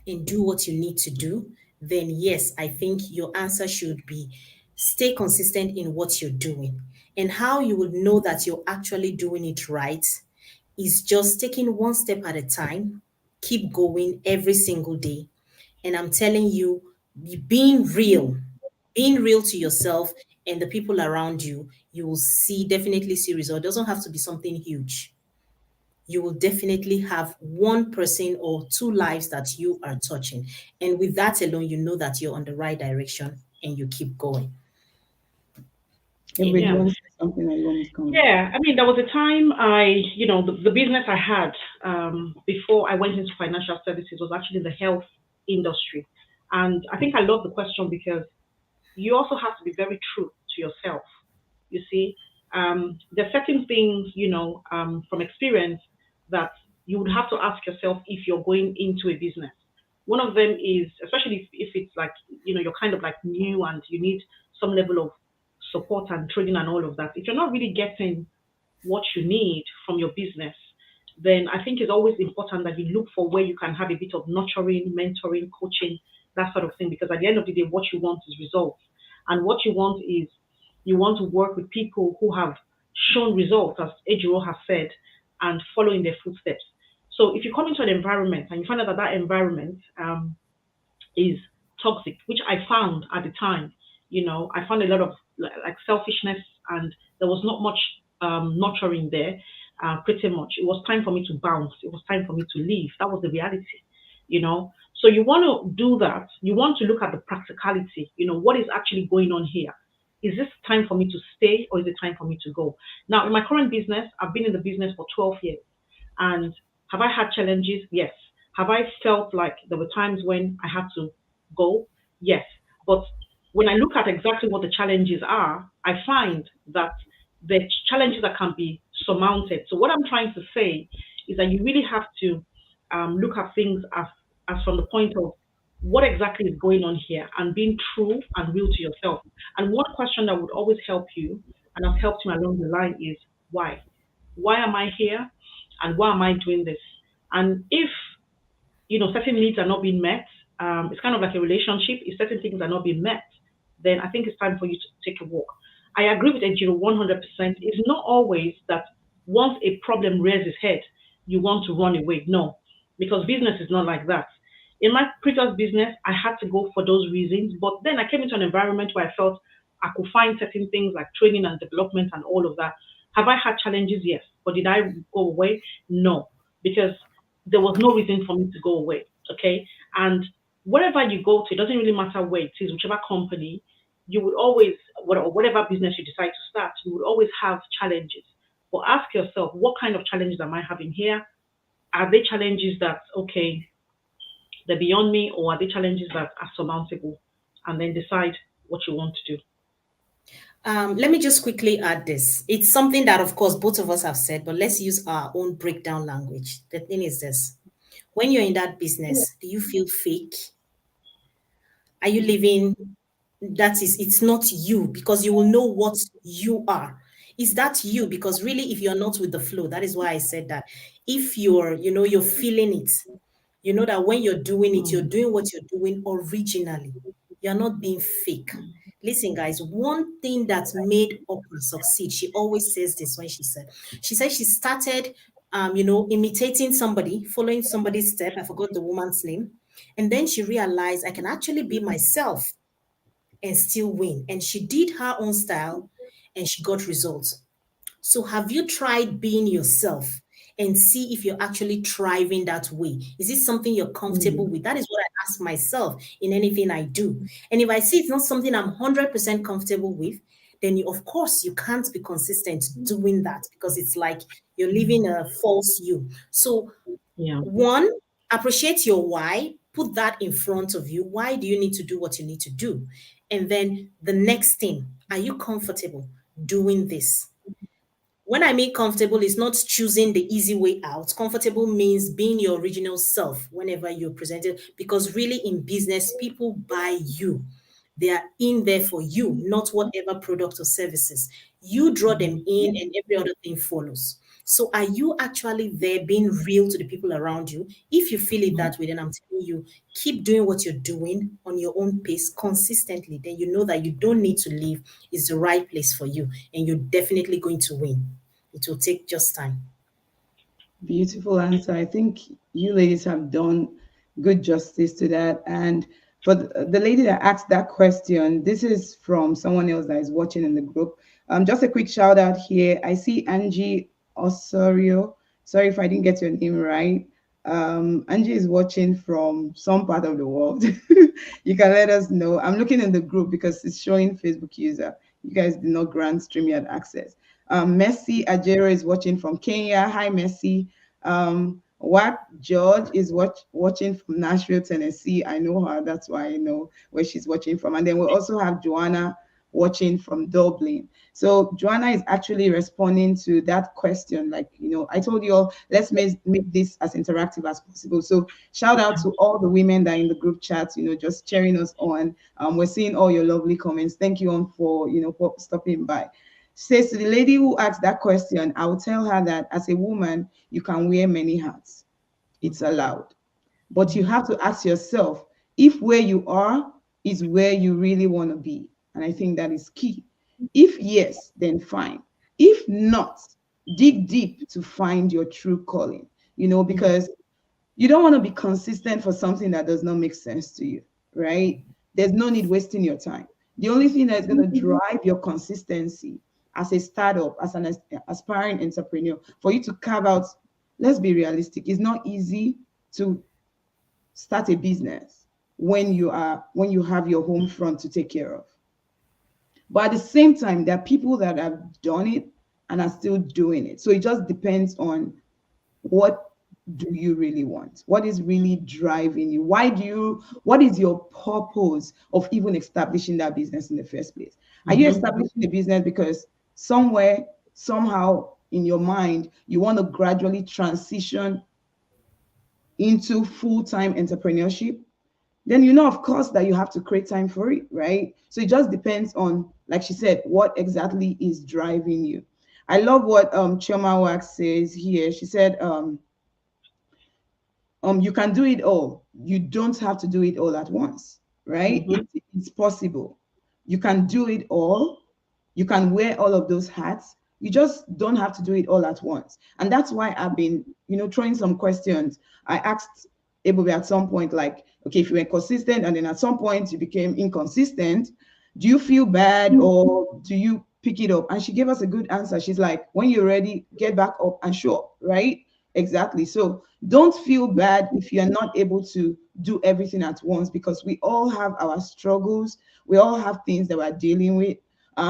and do what you need to do? Then, yes, I think your answer should be stay consistent in what you're doing. And how you would know that you're actually doing it right is just taking one step at a time, keep going every single day. And I'm telling you, being being real to yourself and the people around you, you will definitely see results. It doesn't have to be something huge. You will definitely have one person or two lives that you are touching. And with that alone, you know that you're on the right direction and you keep going. Everybody, you Yeah. Amen. want to say something or you want me to come in? Yeah, I mean, there was a time the business I had before I went into financial services was actually the health industry. And I think I love the question because you also have to be very true to yourself. You see, there's certain things, from experience that you would have to ask yourself if you're going into a business. One of them is, especially if it's like, you're kind of like new and you need some level of support and training and all of that. If you're not really getting what you need from your business, then I think it's always important that you look for where you can have a bit of nurturing, mentoring, coaching, that sort of thing. Because at the end of the day, what you want is results. And what you want is you want to work with people who have shown results, as Ejiro has said, and follow in their footsteps. So if you come into an environment and you find out that that environment is toxic, which I found at the time. I found a lot of like selfishness, and there was not much nurturing there. Pretty much, it was time for me to bounce. It was time for me to leave. That was the reality. So you want to do that. You want to look at the practicality. What is actually going on here? Is this time for me to stay or is it time for me to go? Now, in my current business, I've been in the business for 12 years. And have I had challenges? Yes. Have I felt like there were times when I had to go? Yes. But when I look at exactly what the challenges are, I find that the challenges that can be surmounted. So what I'm trying to say is that you really have to look at things as from the point of what exactly is going on here and being true and real to yourself. And one question that would always help you and has helped me along the line is why? Why am I here? And why am I doing this? And if certain needs are not being met, it's kind of like a relationship. If certain things are not being met, then I think it's time for you to take a walk. I agree with Ejiro 100%. It's not always that once a problem rears its head, you want to run away. No, because business is not like that. In my previous business, I had to go for those reasons, but then I came into an environment where I felt I could find certain things like training and development and all of that. Have I had challenges? Yes. But did I go away? No, because there was no reason for me to go away. Okay. And wherever you go to, it doesn't really matter where it is, whichever company, you would always, whatever business you decide to start, you would always have challenges. But ask yourself, what kind of challenges am I having here? Are they challenges that, okay, they're beyond me, or are they challenges that are surmountable? And then decide what you want to do. Let me just quickly add this. It's something that, of course, both of us have said, but let's use our own breakdown language. The thing is this: when you're in that business, do you feel fake? Are you living? That is, it's not you, because you will know what you are. Is that you? Because really, if you're not with the flow, that is why I said that. If you're, you're feeling it, you know that when you're doing it, you're doing what you're doing originally. You're not being fake. Listen, guys, one thing that made Oprah succeed, she always says this when she said she started, imitating somebody, following somebody's step. I forgot the woman's name. And then she realized I can actually be myself and still win. And she did her own style and she got results. So, have you tried being yourself and see if you're actually thriving that way? Is it something you're comfortable with? That is what I ask myself in anything I do. And if I see it's not something I'm 100% comfortable with, then of course you can't be consistent doing that, because it's like you're living a false you. So, Yeah. one, appreciate your why, put that in front of you. Why do you need to do what you need to do? And then the next thing, are you comfortable doing this? When I mean comfortable, it's not choosing the easy way out. Comfortable means being your original self whenever you're presented, because really in business, people buy you. They are in there for you, not whatever product or services. You draw them in and every other thing follows. So are you actually there being real to the people around you? If you feel it that way, then I'm telling you, keep doing what you're doing on your own pace consistently. Then you know that you don't need to leave. It's the right place for you, and you're definitely going to win. It will take just time. Beautiful answer. I think you ladies have done good justice to that. And for the lady that asked that question, this is from someone else that is watching in the group. Just a quick shout out here. I see Angie Osorio. Sorry if I didn't get your name right. Angie is watching from some part of the world. You can let us know. I'm looking in the group because it's showing Facebook user. You guys did not grant StreamYard access. Messi Ajero is watching from Kenya. Hi, Messi. What George is watching from Nashville, Tennessee. I know her. That's why I know where she's watching from. And then we also have Joanna watching from Dublin. So Joanna is actually responding to that question. Like, I told you all, let's make this as interactive as possible. So shout out to all the women that are in the group chat, just cheering us on. We're seeing all your lovely comments. Thank you all for stopping by. Says to the lady who asked that question, I will tell her that as a woman, you can wear many hats. It's allowed. But you have to ask yourself if where you are is where you really want to be. And I think that is key. If yes, then fine. If not, dig deep to find your true calling, because you don't want to be consistent for something that does not make sense to you, right? There's no need wasting your time. The only thing that's going to drive your consistency as a startup, as an aspiring entrepreneur, for you to carve out, let's be realistic, it's not easy to start a business when you have your home front to take care of. But at the same time, there are people that have done it and are still doing it. So it just depends on what do you really want? What is really driving you? What is your purpose of even establishing that business in the first place? Are you Mm-hmm. establishing a business because somewhere, somehow in your mind, you want to gradually transition into full-time entrepreneurship? Then of course, that you have to create time for it, right? So it just depends on, like she said, what exactly is driving you. I love what Chioma Wax says here. She said, you can do it all. You don't have to do it all at once, right? Mm-hmm. It's possible. You can do it all. You can wear all of those hats. You just don't have to do it all at once. And that's why I've been, throwing some questions. I asked Ebube at some point, like, okay, if you were consistent and then at some point you became inconsistent, do you feel bad or do you pick it up? And she gave us a good answer. She's like, when you're ready, get back up and show up, right? Exactly. So don't feel bad if you're not able to do everything at once, because we all have our struggles. We all have things that we're dealing with.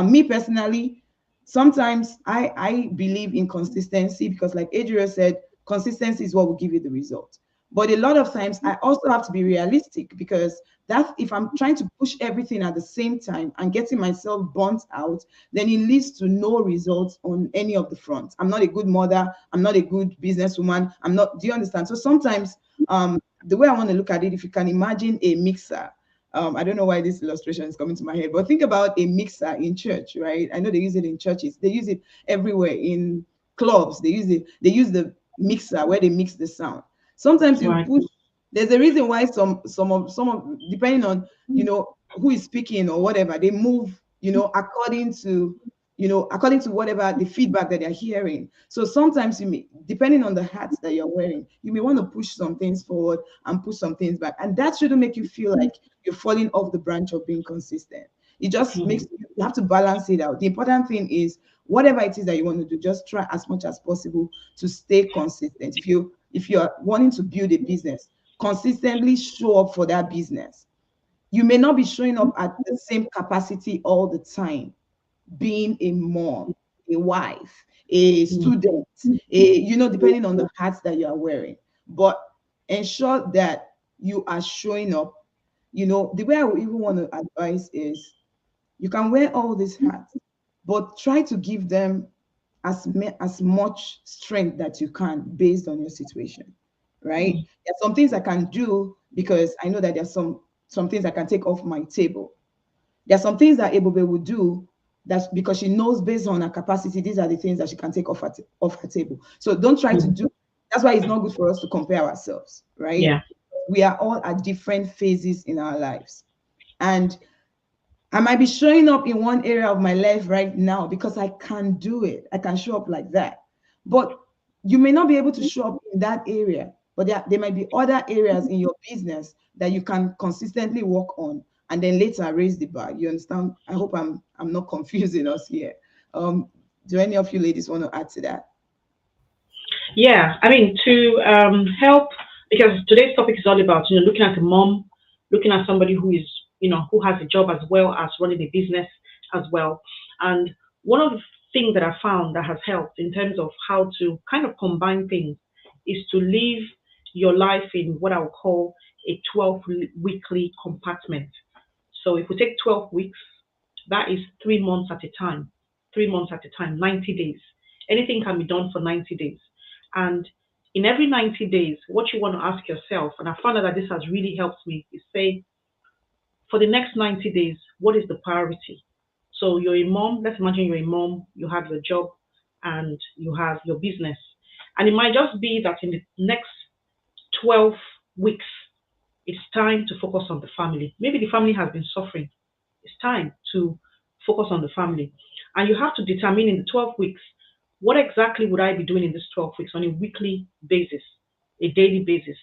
Me personally, sometimes I believe in consistency, because like Adria said, consistency is what will give you the result. But a lot of times I also have to be realistic, because that if I'm trying to push everything at the same time and getting myself burnt out, then it leads to no results on any of the fronts. I'm not a good mother. I'm not a good businesswoman. I'm not. Do you understand? So sometimes, the way I want to look at it, if you can imagine a mixer. I don't know why this illustration is coming to my head, but think about a mixer in church, right? I know they use it in churches. They use it everywhere in clubs. They use it. They use the mixer where they mix the sound. Sometimes you Right. push. There's a reason why some of depending on who is speaking or whatever, they move according to whatever the feedback that they're hearing. So sometimes you may, depending on the hats that you're wearing, you may want to push some things forward and push some things back, and that shouldn't make you feel like you're falling off the branch of being consistent. It just makes Mhm. you have to balance it out. The important thing is whatever it is that you want to do, just try as much as possible to stay consistent. If you're wanting to build a business, consistently show up for that business. You may not be showing up at the same capacity all the time, being a mom, a wife, a Mhm. student, depending on the hats that you are wearing. But ensure that you are showing up. The way I would even want to advise is you can wear all these hats, but try to give them as much strength that you can based on your situation, right? Mhm. There's some things I can do because I know that there's some things I can take off my table. There are some things that Ebube would do, that's because she knows based on her capacity, these are the things that she can take off her table. So don't try to Mhm. do. That's why it's not good for us to compare ourselves, right? Yeah. We are all at different phases in our lives. And I might be showing up in one area of my life right now because I can do it. I can show up like that. But you may not be able to show up in that area, but there might be other areas in your business that you can consistently work on and then later raise the bar. You understand? I hope I'm not confusing us here. Um, do any of you ladies want to add to that? Yeah, I mean, to help, because today's topic is all about looking at a mom, looking at somebody who is who has a job as well as running a business as well. And one of the things that I found that has helped in terms of how to kind of combine things is to live your life in what I would call a 12 weekly compartment. So if we take 12 weeks, that is 3 months at a time. 3 months at a time, 90 days. Anything can be done for 90 days. And in every 90 days, what you want to ask yourself, and I found out that this has really helped me, is say, for the next 90 days, what is the priority? So you're a mom, let's imagine you're a mom, you have your job and you have your business. And it might just be that in the next 12 weeks, it's time to focus on the family. Maybe the family has been suffering. It's time to focus on the family. And you have to determine in the 12 weeks, what exactly would I be doing in this 12 weeks on a weekly basis, a daily basis,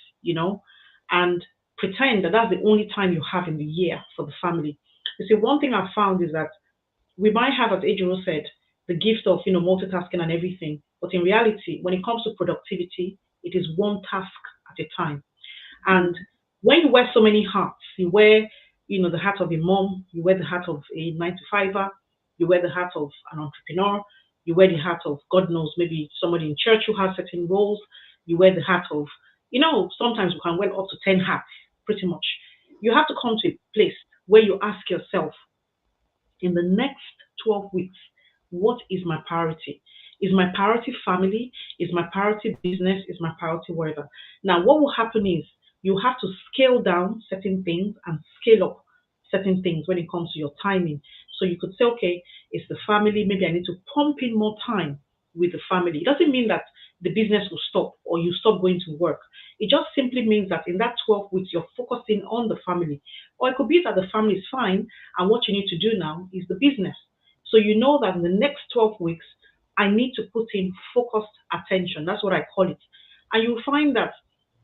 and pretend that that's the only time you have in the year for the family. You see, one thing I've found is that we might have, as Ejiro said, the gift of, multitasking and everything. But in reality, when it comes to productivity, it is one task at a time. And when you wear so many hats, you wear, the hat of a mom, you wear the hat of a 9 to 5er, you wear the hat of an entrepreneur, you wear the hat of God knows, maybe somebody in church who has certain roles, you wear the hat of, sometimes we can wear up to 10 hats, pretty much. You have to come to a place where you ask yourself, in the next 12 weeks, what is my priority? Is my priority family? Is my priority business? Is my priority whatever? Now, what will happen is you have to scale down certain things and scale up certain things when it comes to your timing. So you could say, okay, it's the family. Maybe I need to pump in more time with the family. It doesn't mean that the business will stop or you stop going to work. It just simply means that in that 12 weeks, you're focusing on the family. Or it could be that the family is fine and what you need to do now is the business. So you know that in the next 12 weeks, I need to put in focused attention. That's what I call it. And you'll find that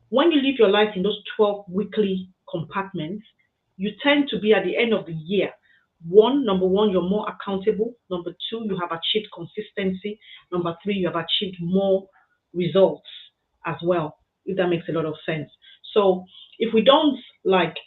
when you live your life in those 12 weekly compartments, you tend to be at the end of the year. Number one, you're more accountable. Number two, you have achieved consistency. Number three, you have achieved more results as well, if that makes a lot of sense. So if we don't like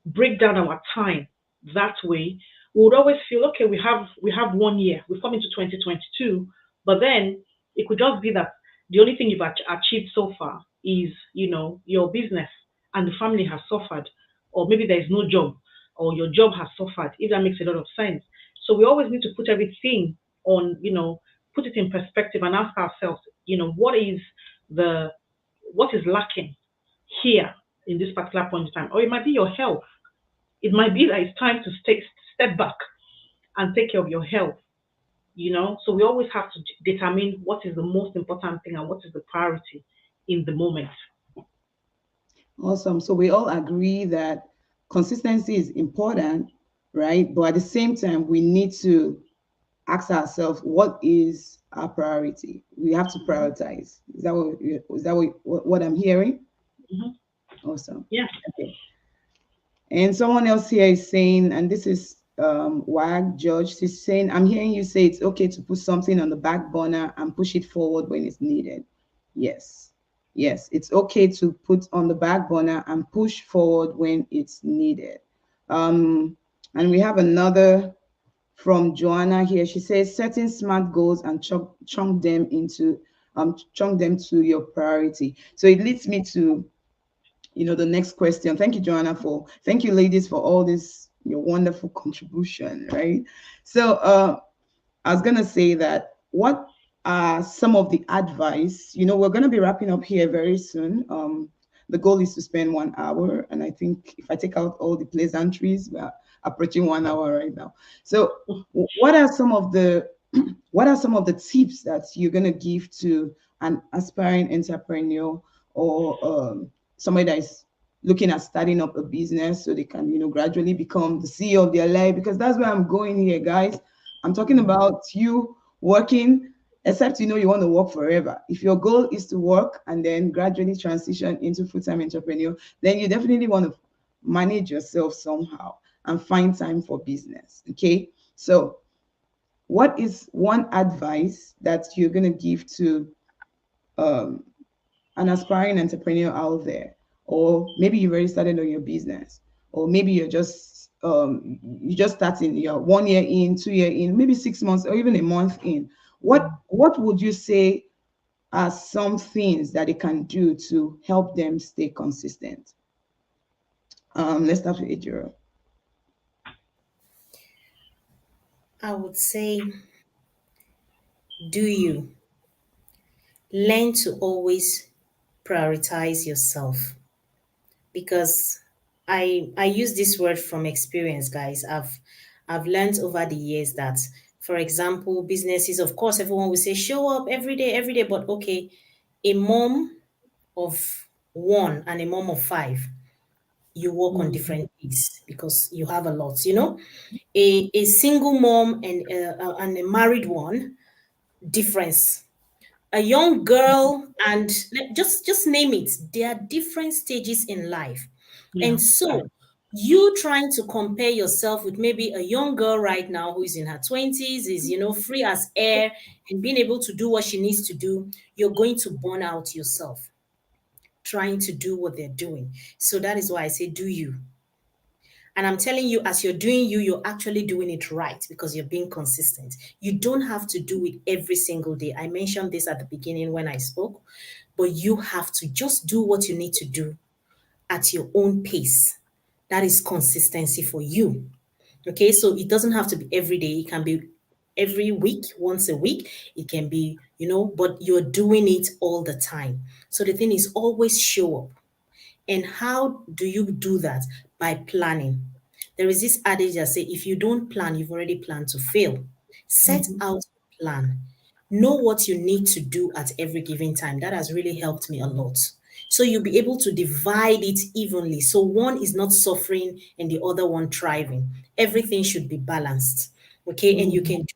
break down our time that way, we would always feel okay, we have 1 year, we've come into 2022, but then it could just be that the only thing you've achieved so far is, your business, and the family has suffered, or maybe there is no job, or your job has suffered, if that makes a lot of sense. So we always need to put everything on, put it in perspective and ask ourselves, the what is lacking here in this particular point in time? Or it might be your health. It might be that it's time to step back and take care of your health. So we always have to determine what is the most important thing and what is the priority in the moment. Awesome. So we all agree that consistency is important, right? But at the same time, we need to ask ourselves, what is our priority? We have to prioritize. Is that what I'm hearing? Hmm. Awesome. Yeah. Okay. And someone else here is saying, and this is Wag George, she's saying, I'm hearing you say it's okay to put something on the back burner and push it forward when it's needed. Yes. Yes, it's okay to put on the back burner and push forward when it's needed. Um, and we have another from Joanna here. She says, setting smart goals and chunk them to your priority. So it leads me to the next question. Thank you, Joanna, thank you, ladies, for all this your wonderful contribution, right? So I was gonna say that what are some of the advice? We're gonna be wrapping up here very soon. The goal is to spend 1 hour, and I think if I take out all the pleasantries, we're approaching 1 hour right now. So what are some of the tips that you're gonna give to an aspiring entrepreneur, or somebody that is looking at starting up a business, so they can gradually become the CEO of their life? Because that's where I'm going here, guys. I'm talking about you working, except you want to work forever. If your goal is to work and then gradually transition into full-time entrepreneur, then you definitely want to manage yourself somehow and find time for business. Okay. So what is one advice that you're going to give to um, an aspiring entrepreneur out there? Or maybe you've already started on your business, or maybe you just starting, you're 1 year in, 2 year in, maybe 6 months, or even a month in. What would you say are some things that they can do to help them stay consistent? Let's start with Ejiro. I would say, do you learn to always prioritize yourself? Because I use this word from experience, guys. I've learned over the years that, for example, businesses, of course, everyone will say show up every day, but okay, a mom of one and a mom of five, you work on Mm, different days because you have a lot, a single mom and a married one, difference. A young girl and just name it, there are different stages in life. Yeah. And so you trying to compare yourself with maybe a young girl right now who is in her 20s, is free as air and being able to do what she needs to do, you're going to burn out yourself trying to do what they're doing. So that is why I say do you. And I'm telling you, as you're doing you, you're actually doing it right because you're being consistent. You don't have to do it every single day. I mentioned this at the beginning when I spoke, but you have to just do what you need to do at your own pace. That is consistency for you. Okay, so it doesn't have to be every day. It can be every week, once a week. It can be, but you're doing it all the time. So the thing is, always show up. And how do you do that? By planning. There is this adage that say, if you don't plan, you've already planned to fail. Set mhm, out a plan. Know what you need to do at every given time. That has really helped me a lot. So you'll be able to divide it evenly. So one is not suffering and the other one thriving. Everything should be balanced. Okay, and you mhm, can do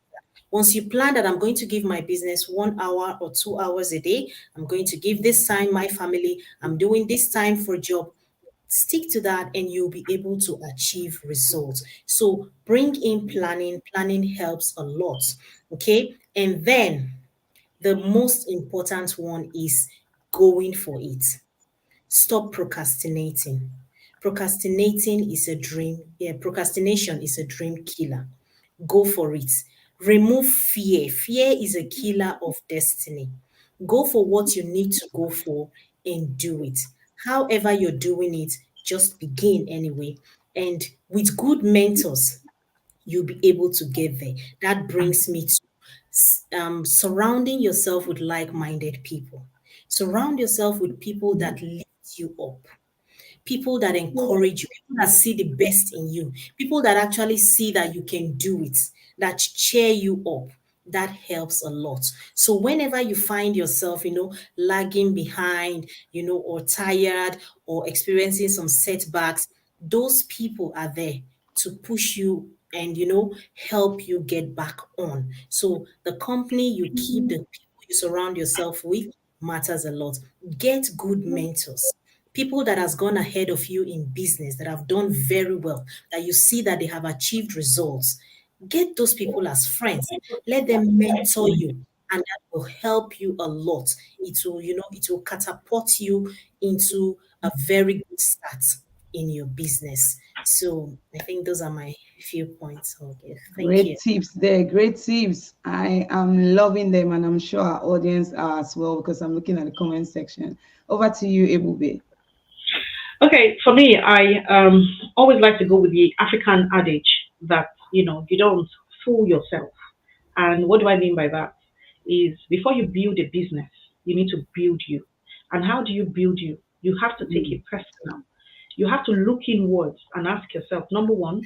Once you plan that I'm going to give my business 1 hour or 2 hours a day, I'm going to give this time my family, I'm doing this time for job, stick to that and you'll be able to achieve results. So bring in planning. Planning helps a lot. Okay. And then the most important one is going for it. Stop procrastinating. Procrastinating is a dream. Yeah, procrastination is a dream killer. Go for it. Remove fear. Fear is a killer of destiny. Go for what you need to go for and do it. However, you're doing it, just begin anyway. And with good mentors, you'll be able to get there. That brings me to surrounding yourself with like minded people. Surround yourself with people that lift you up, people that encourage you, people that see the best in you, people that actually see that you can do it, that cheer you up. That helps a lot. So whenever you find yourself, lagging behind, or tired or experiencing some setbacks, those people are there to push you and help you get back on. So the company you keep, the people you surround yourself with matters a lot. Get good mentors, people that has gone ahead of you in business, that have done very well, that you see that they have achieved results. Get those people as friends. Let them mentor you, and that will help you a lot. It will catapult you into a very good start in your business. So I think those are my few points. Okay, thank Great you. tips there. Great tips. I am loving them, and I'm sure our audience are as well because I'm looking at the comment section. Over to you, Ebube. Okay, for me, I always like to go with the African adage that you don't fool yourself. And what do I mean by that? Is before you build a business, you need to build you. And how do you build you? You have to take it personal. You have to look inwards and ask yourself, number one,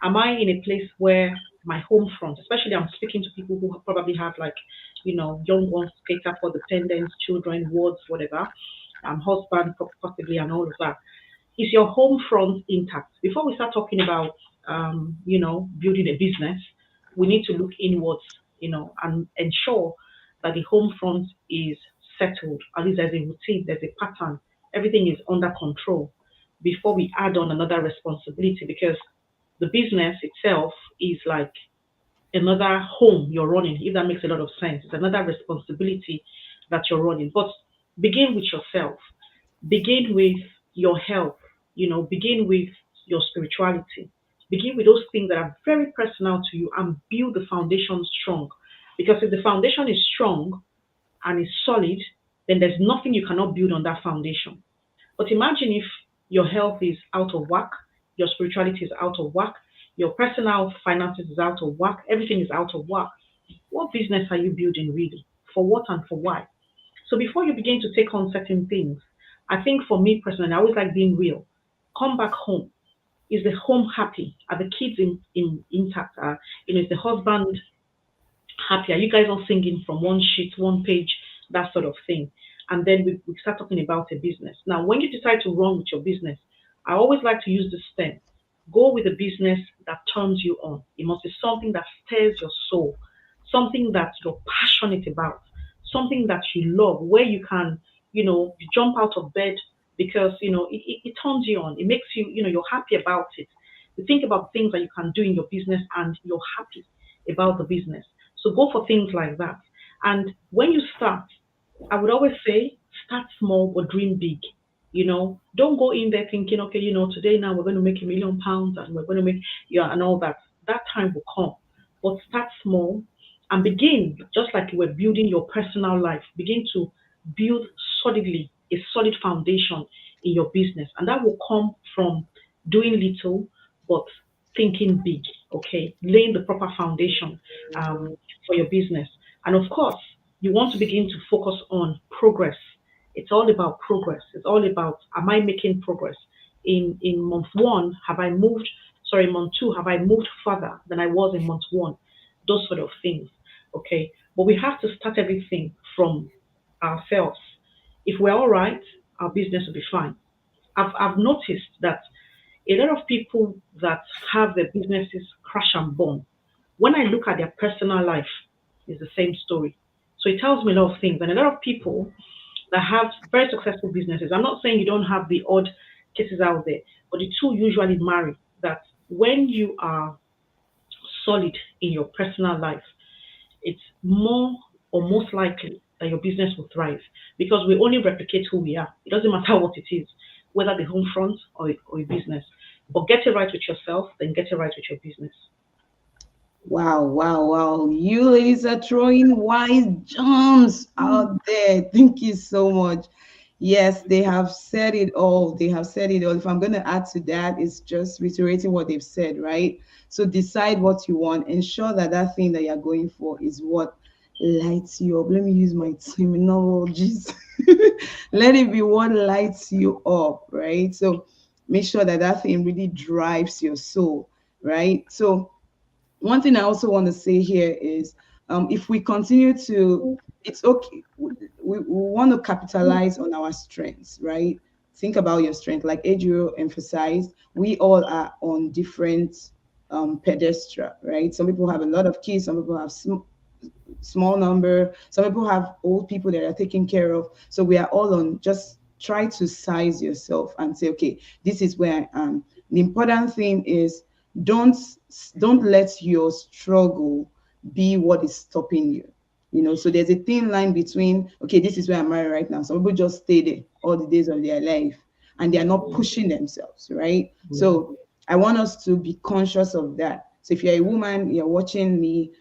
am I in a place where my home front, especially I'm speaking to people who probably have like, young ones to cater for, dependents, children, wards, whatever, husband possibly, and all of that. Is your home front intact? Before we start talking about, building a business, we need to look inwards, and ensure that the home front is settled. At least there's a routine, there's a pattern, everything is under control before we add on another responsibility because the business itself is like another home you're running, if that makes a lot of sense. It's another responsibility that you're running. But begin with yourself, begin with your health, begin with your spirituality, begin with those things that are very personal to you and build the foundation strong. Because if the foundation is strong and is solid, then there's nothing you cannot build on that foundation. But imagine if your health is out of whack, your spirituality is out of whack, your personal finances is out of whack, everything is out of whack. What business are you building really? For what and for why? So before you begin to take on certain things, I think for me personally, I always like being real. Come back home. Is the home happy? Are the kids in intact? Is the husband happy? Are you guys all singing from one sheet, one page, that sort of thing? And then we start talking about a business. Now, when you decide to run with your business, I always like to use this term. Go with a business that turns you on. It must be something that stirs your soul, something that you're passionate about, something that you love, where you can, you jump out of bed because, it turns you on. It makes you, you're happy about it. You think about things that you can do in your business and you're happy about the business. So go for things like that. And when you start, I would always say start small but dream big. Don't go in there thinking, okay, today now we're going to make £1 million and we're going to make and all that. That time will come. But start small and begin just like you were building your personal life. Begin to build solidly a solid foundation in your business. And that will come from doing little but thinking big, okay? Laying the proper foundation for your business. And of course, you want to begin to focus on progress. It's all about progress. It's all about, am I making progress? In month one, have I moved? Sorry, month two, have I moved further than I was in month one? Those sort of things. Okay. But we have to start everything from ourselves. If we're all right, our business will be fine. I've noticed that a lot of people that have their businesses crash and burn, When I look at their personal life, it's the same story. So it tells me a lot of things. And a lot of people that have very successful businesses, I'm not saying you don't have the odd cases out there, but the two usually marry. That when you are solid in your personal life, it's more or most likely that your business will thrive because we only replicate who we are. It doesn't matter what it is, whether the home front or a business. But get it right with yourself, then get it right with your business. Wow, wow, wow. You ladies are throwing wise gems out there. Thank you so much. Yes, they have said it all. They have said it all. If I'm going to add to that, it's just reiterating what they've said, right? So decide what you want. Ensure that that thing that you're going for is what lights you up. Let me use my terminologies. Let it be what lights you up, right? So make sure that that thing really drives your soul, right? So one thing I also want to say here is if we continue to, it's okay. We want to capitalize on our strengths, right? Think about your strength. Like Adrio emphasized, we all are on different pedestal, right? Some people have a lot of kids, some people have small number. Some people have old people that are taken care of. So we are all on, just try to size yourself and say, okay, this is where I am. The important thing is don't don't let your struggle be what is stopping you. You know, so there's a thin line between, okay, this is where I'm at right now. Some people just stay there all the days of their life and they are not pushing themselves, right? So I want us to be conscious of that. So if you're a woman, you're watching me,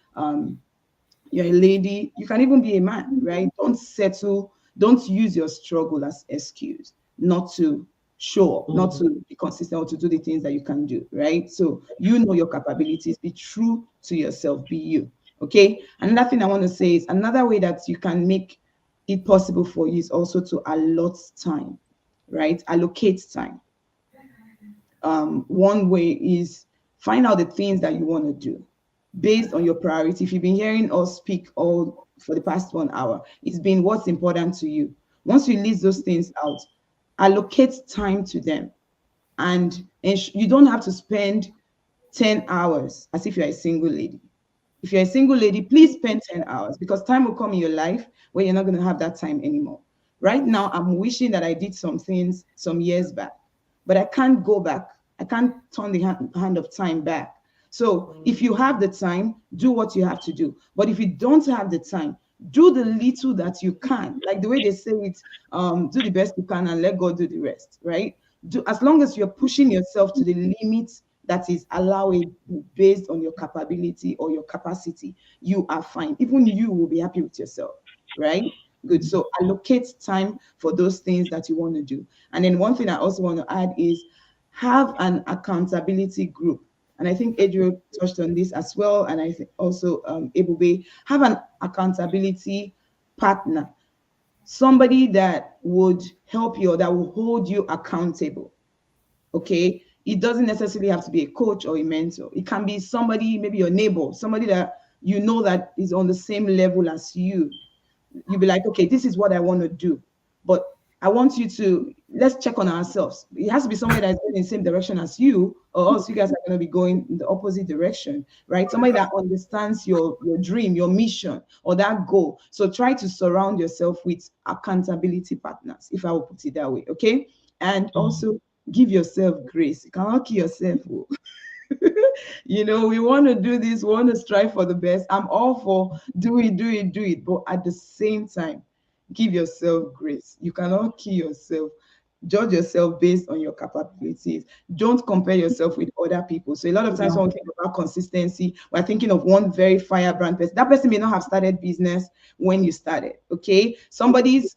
you're a lady, you can even be a man, right? Don't settle, don't use your struggle as excuse not to show up, not to be consistent or to do the things that you can do, right? So you know your capabilities, be true to yourself, be you. Okay. Another thing I want to say is another way that you can make it possible for you is also to allot time, right? Allocate time. One way is find out the things that you want to do based on your priority. If you've been hearing us speak all for the past 1 hour, it's been what's important to you. Once you list those things out, allocate time to them. And you don't have to spend 10 hours as if you're a single lady. If you're a single lady, please spend 10 hours because time will come in your life where you're not going to have that time anymore. Right now, I'm wishing that I did some things some years back, but I can't go back. I can't turn the hand of time back. So if you have the time, do what you have to do. But if you don't have the time, do the little that you can. Like the way they say it, do the best you can and let God do the rest, right? Do, as long as you're pushing yourself to the limits that is allowed based on your capability or your capacity, you are fine. Even you will be happy with yourself, right? Good. So allocate time for those things that you want to do. And then one thing I also want to add is have an accountability group. And I think Adriel touched on this as well. And I think also Ebube, have an accountability partner, somebody that would help you or that will hold you accountable. Okay, it doesn't necessarily have to be a coach or a mentor. It can be somebody, maybe your neighbor, somebody that you know that is on the same level as you. You'll be like, okay, this is what I want to do, but I want you to, let's check on ourselves. It has to be somebody that's going in the same direction as you, or else you guys are going to be going in the opposite direction, right? Somebody that understands your dream, your mission, or that goal. So try to surround yourself with accountability partners, if I will put it that way. Okay. And also give yourself grace. You cannot kill yourself. Oh. You know, we want to do this, we want to strive for the best. I'm all for do it, do it, do it. But at the same time, give yourself grace. You cannot kill yourself. Judge yourself based on your capabilities. Don't compare yourself with other people. So a lot of times when we think about consistency, we're thinking of one very firebrand person. That person may not have started business when you started. Okay.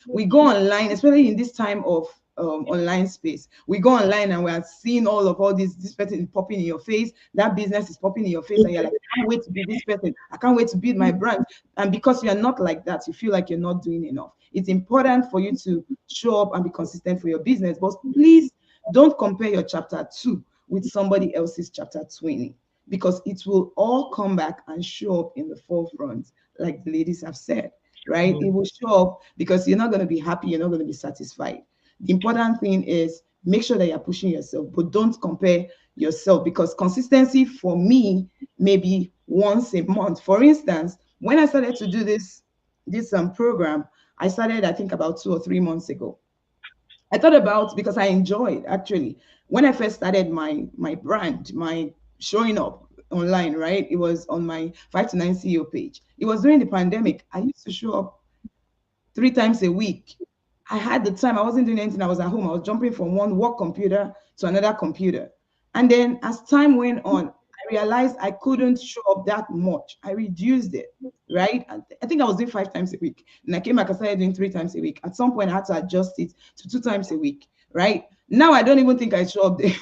We go online, especially in this time of online space. We go online and we are seeing all this person is popping in your face, that business is popping in your face, and you're like, I can't wait to be this person. I can't wait to build my brand. And because you're not like that, you feel like you're not doing enough. It's important for you to show up and be consistent for your business, but please don't compare your chapter 2 with somebody else's chapter 20, because it will all come back and show up in the forefront, like the ladies have said, right? It will show up because you're not going to be happy, you're not going to be satisfied. The important thing is make sure that you're pushing yourself, but don't compare yourself, because consistency for me maybe once a month. For instance, when I started to do this program, I started I think about 2 or 3 months ago. I thought about, because I enjoyed actually when I first started my brand, my showing up online, right? It was on my 5 to 9 CEO page. It was during the pandemic. I used to show up 3 times a week. I had the time. I wasn't doing anything. I was at home. I was jumping from one work computer to another computer. And then as time went on, I realized I couldn't show up that much. I reduced it, right? I think I was doing 5 times a week. And I came back, I started doing 3 times a week. At some point, I had to adjust it to 2 times a week, right? Now I don't even think I show up there.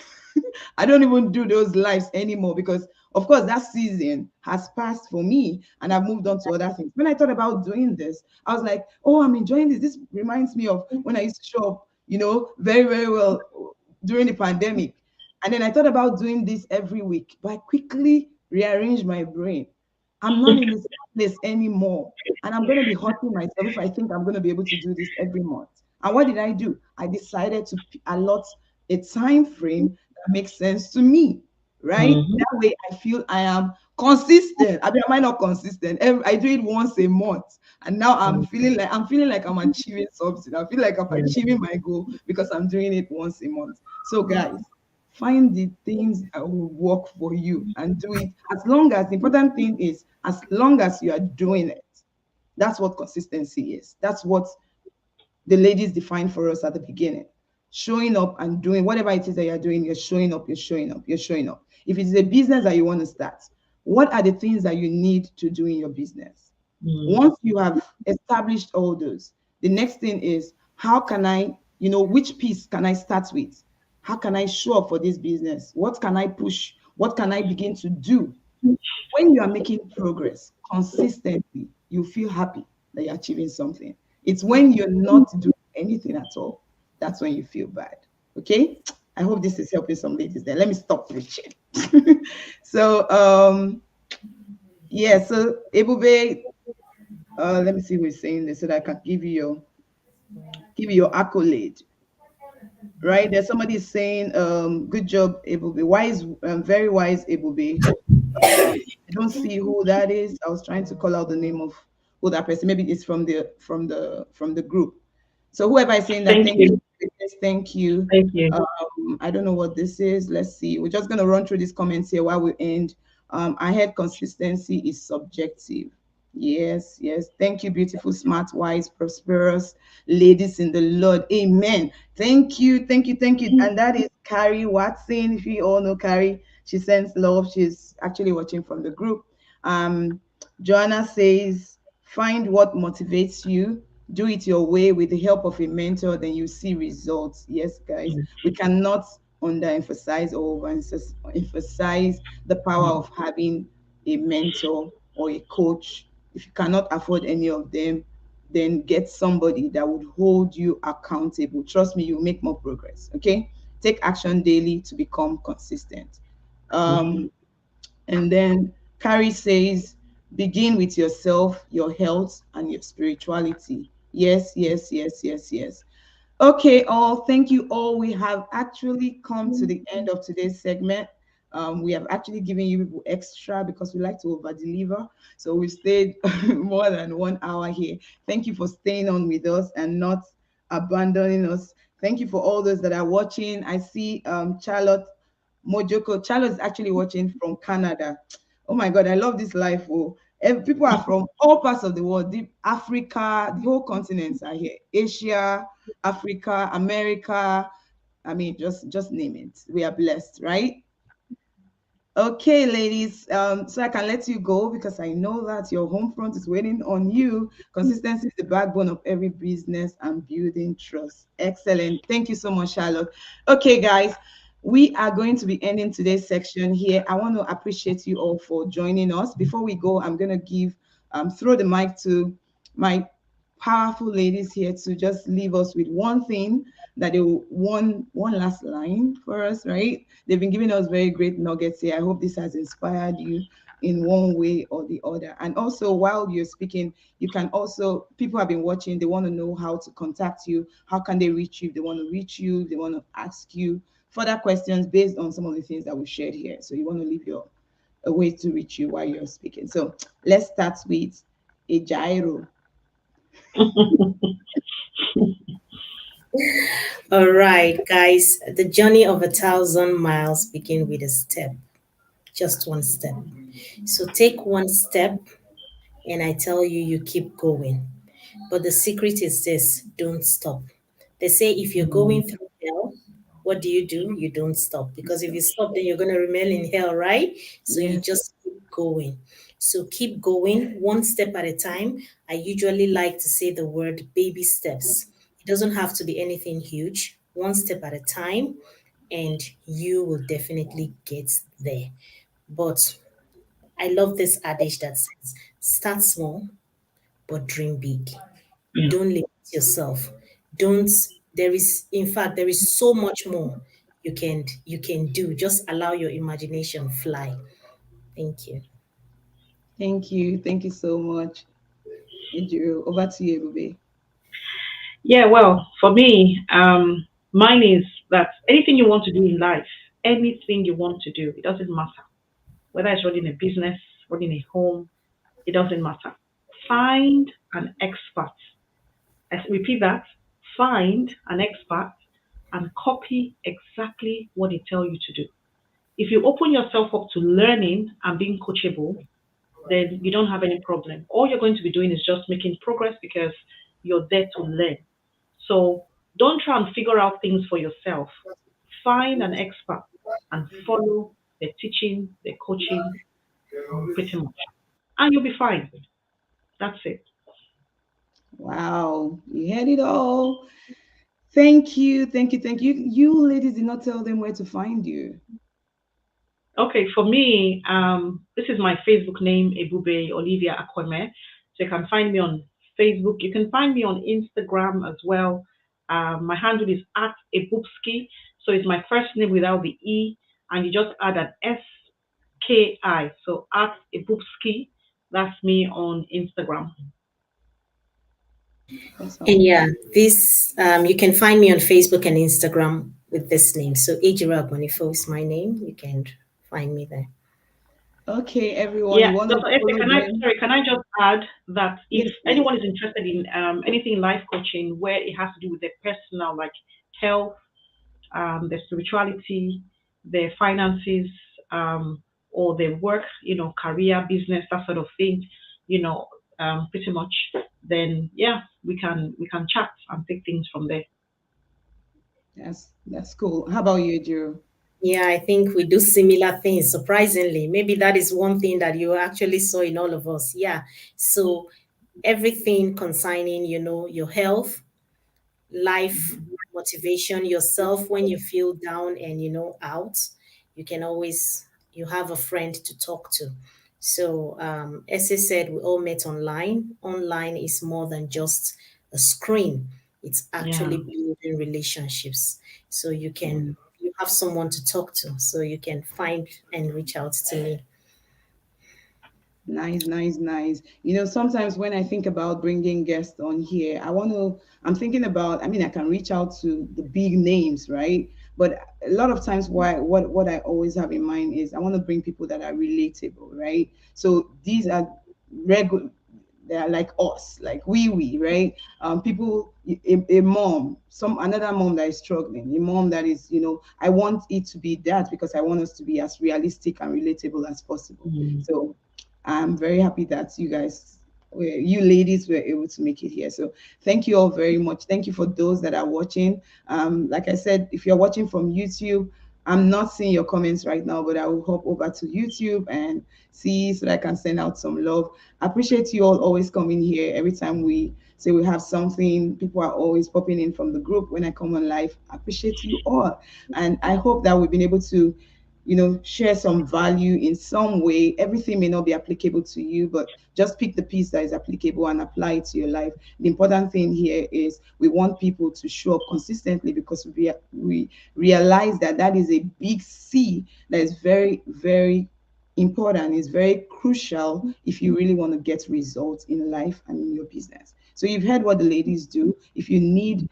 I don't even do those lives anymore because, of course, that season has passed for me and I've moved on to other things. When I thought about doing this, I was like, oh, I'm enjoying this. This reminds me of when I used to show up, very, very well during the pandemic. And then I thought about doing this every week, but I quickly rearranged my brain. I'm not in this place anymore. And I'm going to be hurting myself if I think I'm going to be able to do this every month. And what did I do? I decided to allot a time frame that makes sense to me, right? Mm-hmm. That way I feel I am consistent. I mean, am I not consistent? I do it once a month. And now I'm feeling like I'm achieving something. I feel like I'm Yeah. achieving my goal because I'm doing it once a month. So guys, find the things that will work for you and do it, as long as the important thing is, as long as you are doing it. That's what consistency is. That's what the ladies defined for us at the beginning. Showing up and doing whatever it is that you're doing, you're showing up, you're showing up, you're showing up. If it's a business that you want to start, what are the things that you need to do in your business? Mm. Once you have established all those, the next thing is, how can I, which piece can I start with? How can I show up for this business? What can I push? What can I begin to do? When you are making progress consistently, you feel happy that you're achieving something. It's when you're not doing anything at all, that's when you feel bad. Okay? I hope this is helping some ladies there. Let me stop preaching. So yeah, so Ebube, let me see who's saying this so that I can give you your accolade. Right? There's somebody saying, good job, Ebube. Wise, very wise, Ebube. I don't see who that is. I was trying to call out the name of who that person. Maybe it's from the group. So whoever is saying that, Thank thank you. you, yes, thank you. Thank you. I don't know what this is. Let's see. We're just gonna run through these comments here while we end. I heard consistency is subjective. Yes, yes. Thank you, beautiful, smart, wise, prosperous ladies in the Lord. Amen. Thank you, thank you, thank you. And that is Carrie Watson. If you all know Carrie, she sends love. She's actually watching from the group. Um, Joanna says, find what motivates you, do it your way with the help of a mentor, then you see results. Yes, guys, we cannot underemphasize or overemphasize the power of having a mentor or a coach. If you cannot afford any of them, then get somebody that would hold you accountable. Trust me, you'll make more progress. Okay, take action daily to become consistent. Mm-hmm. And then Carrie says, begin with yourself, your health, and your spirituality. Yes, yes, yes, yes, yes. Okay, all. Thank you all. We have actually come to the end of today's segment. We have actually given you people extra because we like to over deliver. So we stayed more than 1 hour here. Thank you for staying on with us and not abandoning us. Thank you for all those that are watching. I see Charlotte Mojoko. Charlotte is actually watching from Canada. Oh my God, I love this life. Oh, people are from all parts of the world. Africa, the whole continents are here. Asia, Africa, America. I mean, just name it. We are blessed, right? Okay, ladies. So I can let you go because I know that your home front is waiting on you. Consistency is the backbone of every business and building trust. Excellent. Thank you so much, Charlotte. Okay, guys, we are going to be ending today's section here. I want to appreciate you all for joining us. Before we go, I'm gonna throw the mic to my powerful ladies here to just leave us with one thing that they will, one last line for us, right? They've been giving us very great nuggets here. I hope this has inspired you in one way or the other. And also, while you're speaking, you can also, people have been watching, they want to know how to contact you. How can they reach you? If they want to reach you, they want to ask you further questions based on some of the things that we shared here. So you want to leave your a way to reach you while you're speaking. So let's start with a gyro. All right, guys, the journey of 1,000 miles begin with a step, just one step. So take one step, and I tell you, you keep going. But the secret is this: don't stop. They say if you're going Mm, through hell, what do? You don't stop. Because if you stop, then you're going to remain in hell, right? So you Yes. just keep going. So keep going one step at a time. I usually like to say the word baby steps. It doesn't have to be anything huge, one step at a time, and you will definitely get there. But I love this adage that says start small, but dream big. yeah. Don't limit yourself. Don't there is in fact there is so much more you can do. Just allow your imagination fly. Thank you. Thank you. Thank you so much. Ejiro, over to you, Ebube. Yeah, well, for me, mine is that anything you want to do in life, anything you want to do, it doesn't matter. Whether it's running a business, running a home, it doesn't matter. Find an expert. Repeat that. Find an expert and copy exactly what they tell you to do. If you open yourself up to learning and being coachable, then you don't have any problem. All you're going to be doing is just making progress because you're there to learn. So don't try and figure out things for yourself. Find an expert and follow the teaching, the coaching, pretty much. And you'll be fine. That's it. Wow, you heard it all. Thank you, thank you, thank you. You ladies did not tell them where to find you. Okay, for me, this is my Facebook name, Ebube Olivia Akweme. So you can find me on Facebook. You can find me on Instagram as well. My handle is at Ebubski. So it's my first name without the E, and you just add an SKI. So at Ebubski. That's me on Instagram. That's And all. yeah, this you can find me on Facebook and Instagram with this name. So Ejiro Agbanifo is my name. You can find me there. Okay, everyone, you Yeah, want to Dr. Efe, follow them? can I just add that if Yes, please. anyone is interested in anything in life coaching where it has to do with their personal, like health, their spirituality, their finances, or their work, career, business, that sort of thing, you know, pretty much, then yeah, we can chat and take things from there. That's cool. How about you, Drew? Yeah, I think we do similar things, surprisingly. Maybe that is one thing that you actually saw in all of us. Yeah. So everything concerning, your health, life, motivation, yourself when you feel down and, out, you can always, you have a friend to talk to. So, as I said, we all met online. Online is more than just a screen. It's Yeah. actually building relationships. So Mm. you have someone to talk to. So you can find and reach out to me. Nice, nice, nice. Sometimes when I think about bringing guests on here, I'm thinking about, I mean, I can reach out to the big names, right? But a lot of times, what I always have in mind is I want to bring people that are relatable, right? So these are regular, they are like us, like we, right? People, a mom, another mom that is struggling, a mom that is, I want it to be that because I want us to be as realistic and relatable as possible. Mm. So I'm very happy that you ladies were able to make it here. So thank you all very much. Thank you for those that are watching. Like I said, if you're watching from YouTube, I'm not seeing your comments right now, but I will hop over to YouTube and see so that I can send out some love. I appreciate you all always coming here. Every time we say we have something, people are always popping in from the group when I come on live. I appreciate you all. And I hope that we've been able to share some value in some way. Everything may not be applicable to you, but just pick the piece that is applicable and apply it to your life. The important thing here is we want people to show up consistently because we realize that that is a big C that is very, very important. It's very crucial if you really want to get results in life and in your business. So you've heard what the ladies do. If you need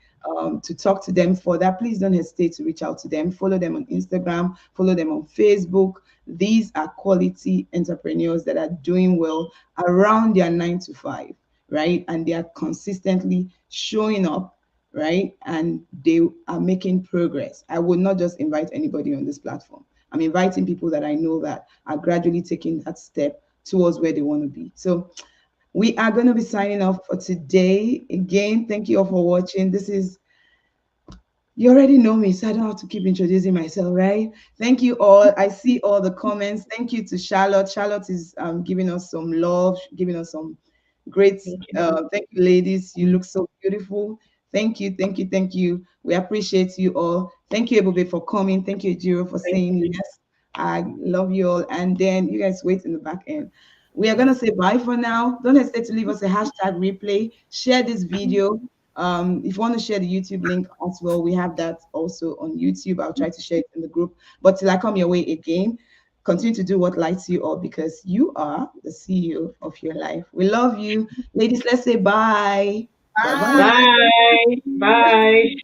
to talk to them further, please don't hesitate to reach out to them. Follow them on Instagram, follow them on Facebook. These are quality entrepreneurs that are doing well around their 9 to 5, right? And they are consistently showing up, right? And they are making progress. I would not just invite anybody on this platform. I'm inviting people that I know that are gradually taking that step towards where they want to be. So we are going to be signing off for today. Again, thank you all for watching. This is, you already know me, so I don't have to keep introducing myself, right? Thank you all. I see all the comments. Thank you to Charlotte. Charlotte is giving us some love, giving us some great. Thank you. Thank you, ladies. You look so beautiful. Thank you, thank you, thank you. We appreciate you all. Thank you, Ebube, for coming. Thank you, Jiro, for Thank saying you. yes. I love you all. And then you guys wait in the back end. We are gonna say bye for now. Don't hesitate to leave us a hashtag replay. Share this video. If you want to share the YouTube link as well, we have that also on YouTube. I'll try to share it in the group. But till I come your way again, continue to do what lights you up because you are the CEO of your life. We love you. Ladies, let's say bye. Bye bye. Bye. Bye. Bye.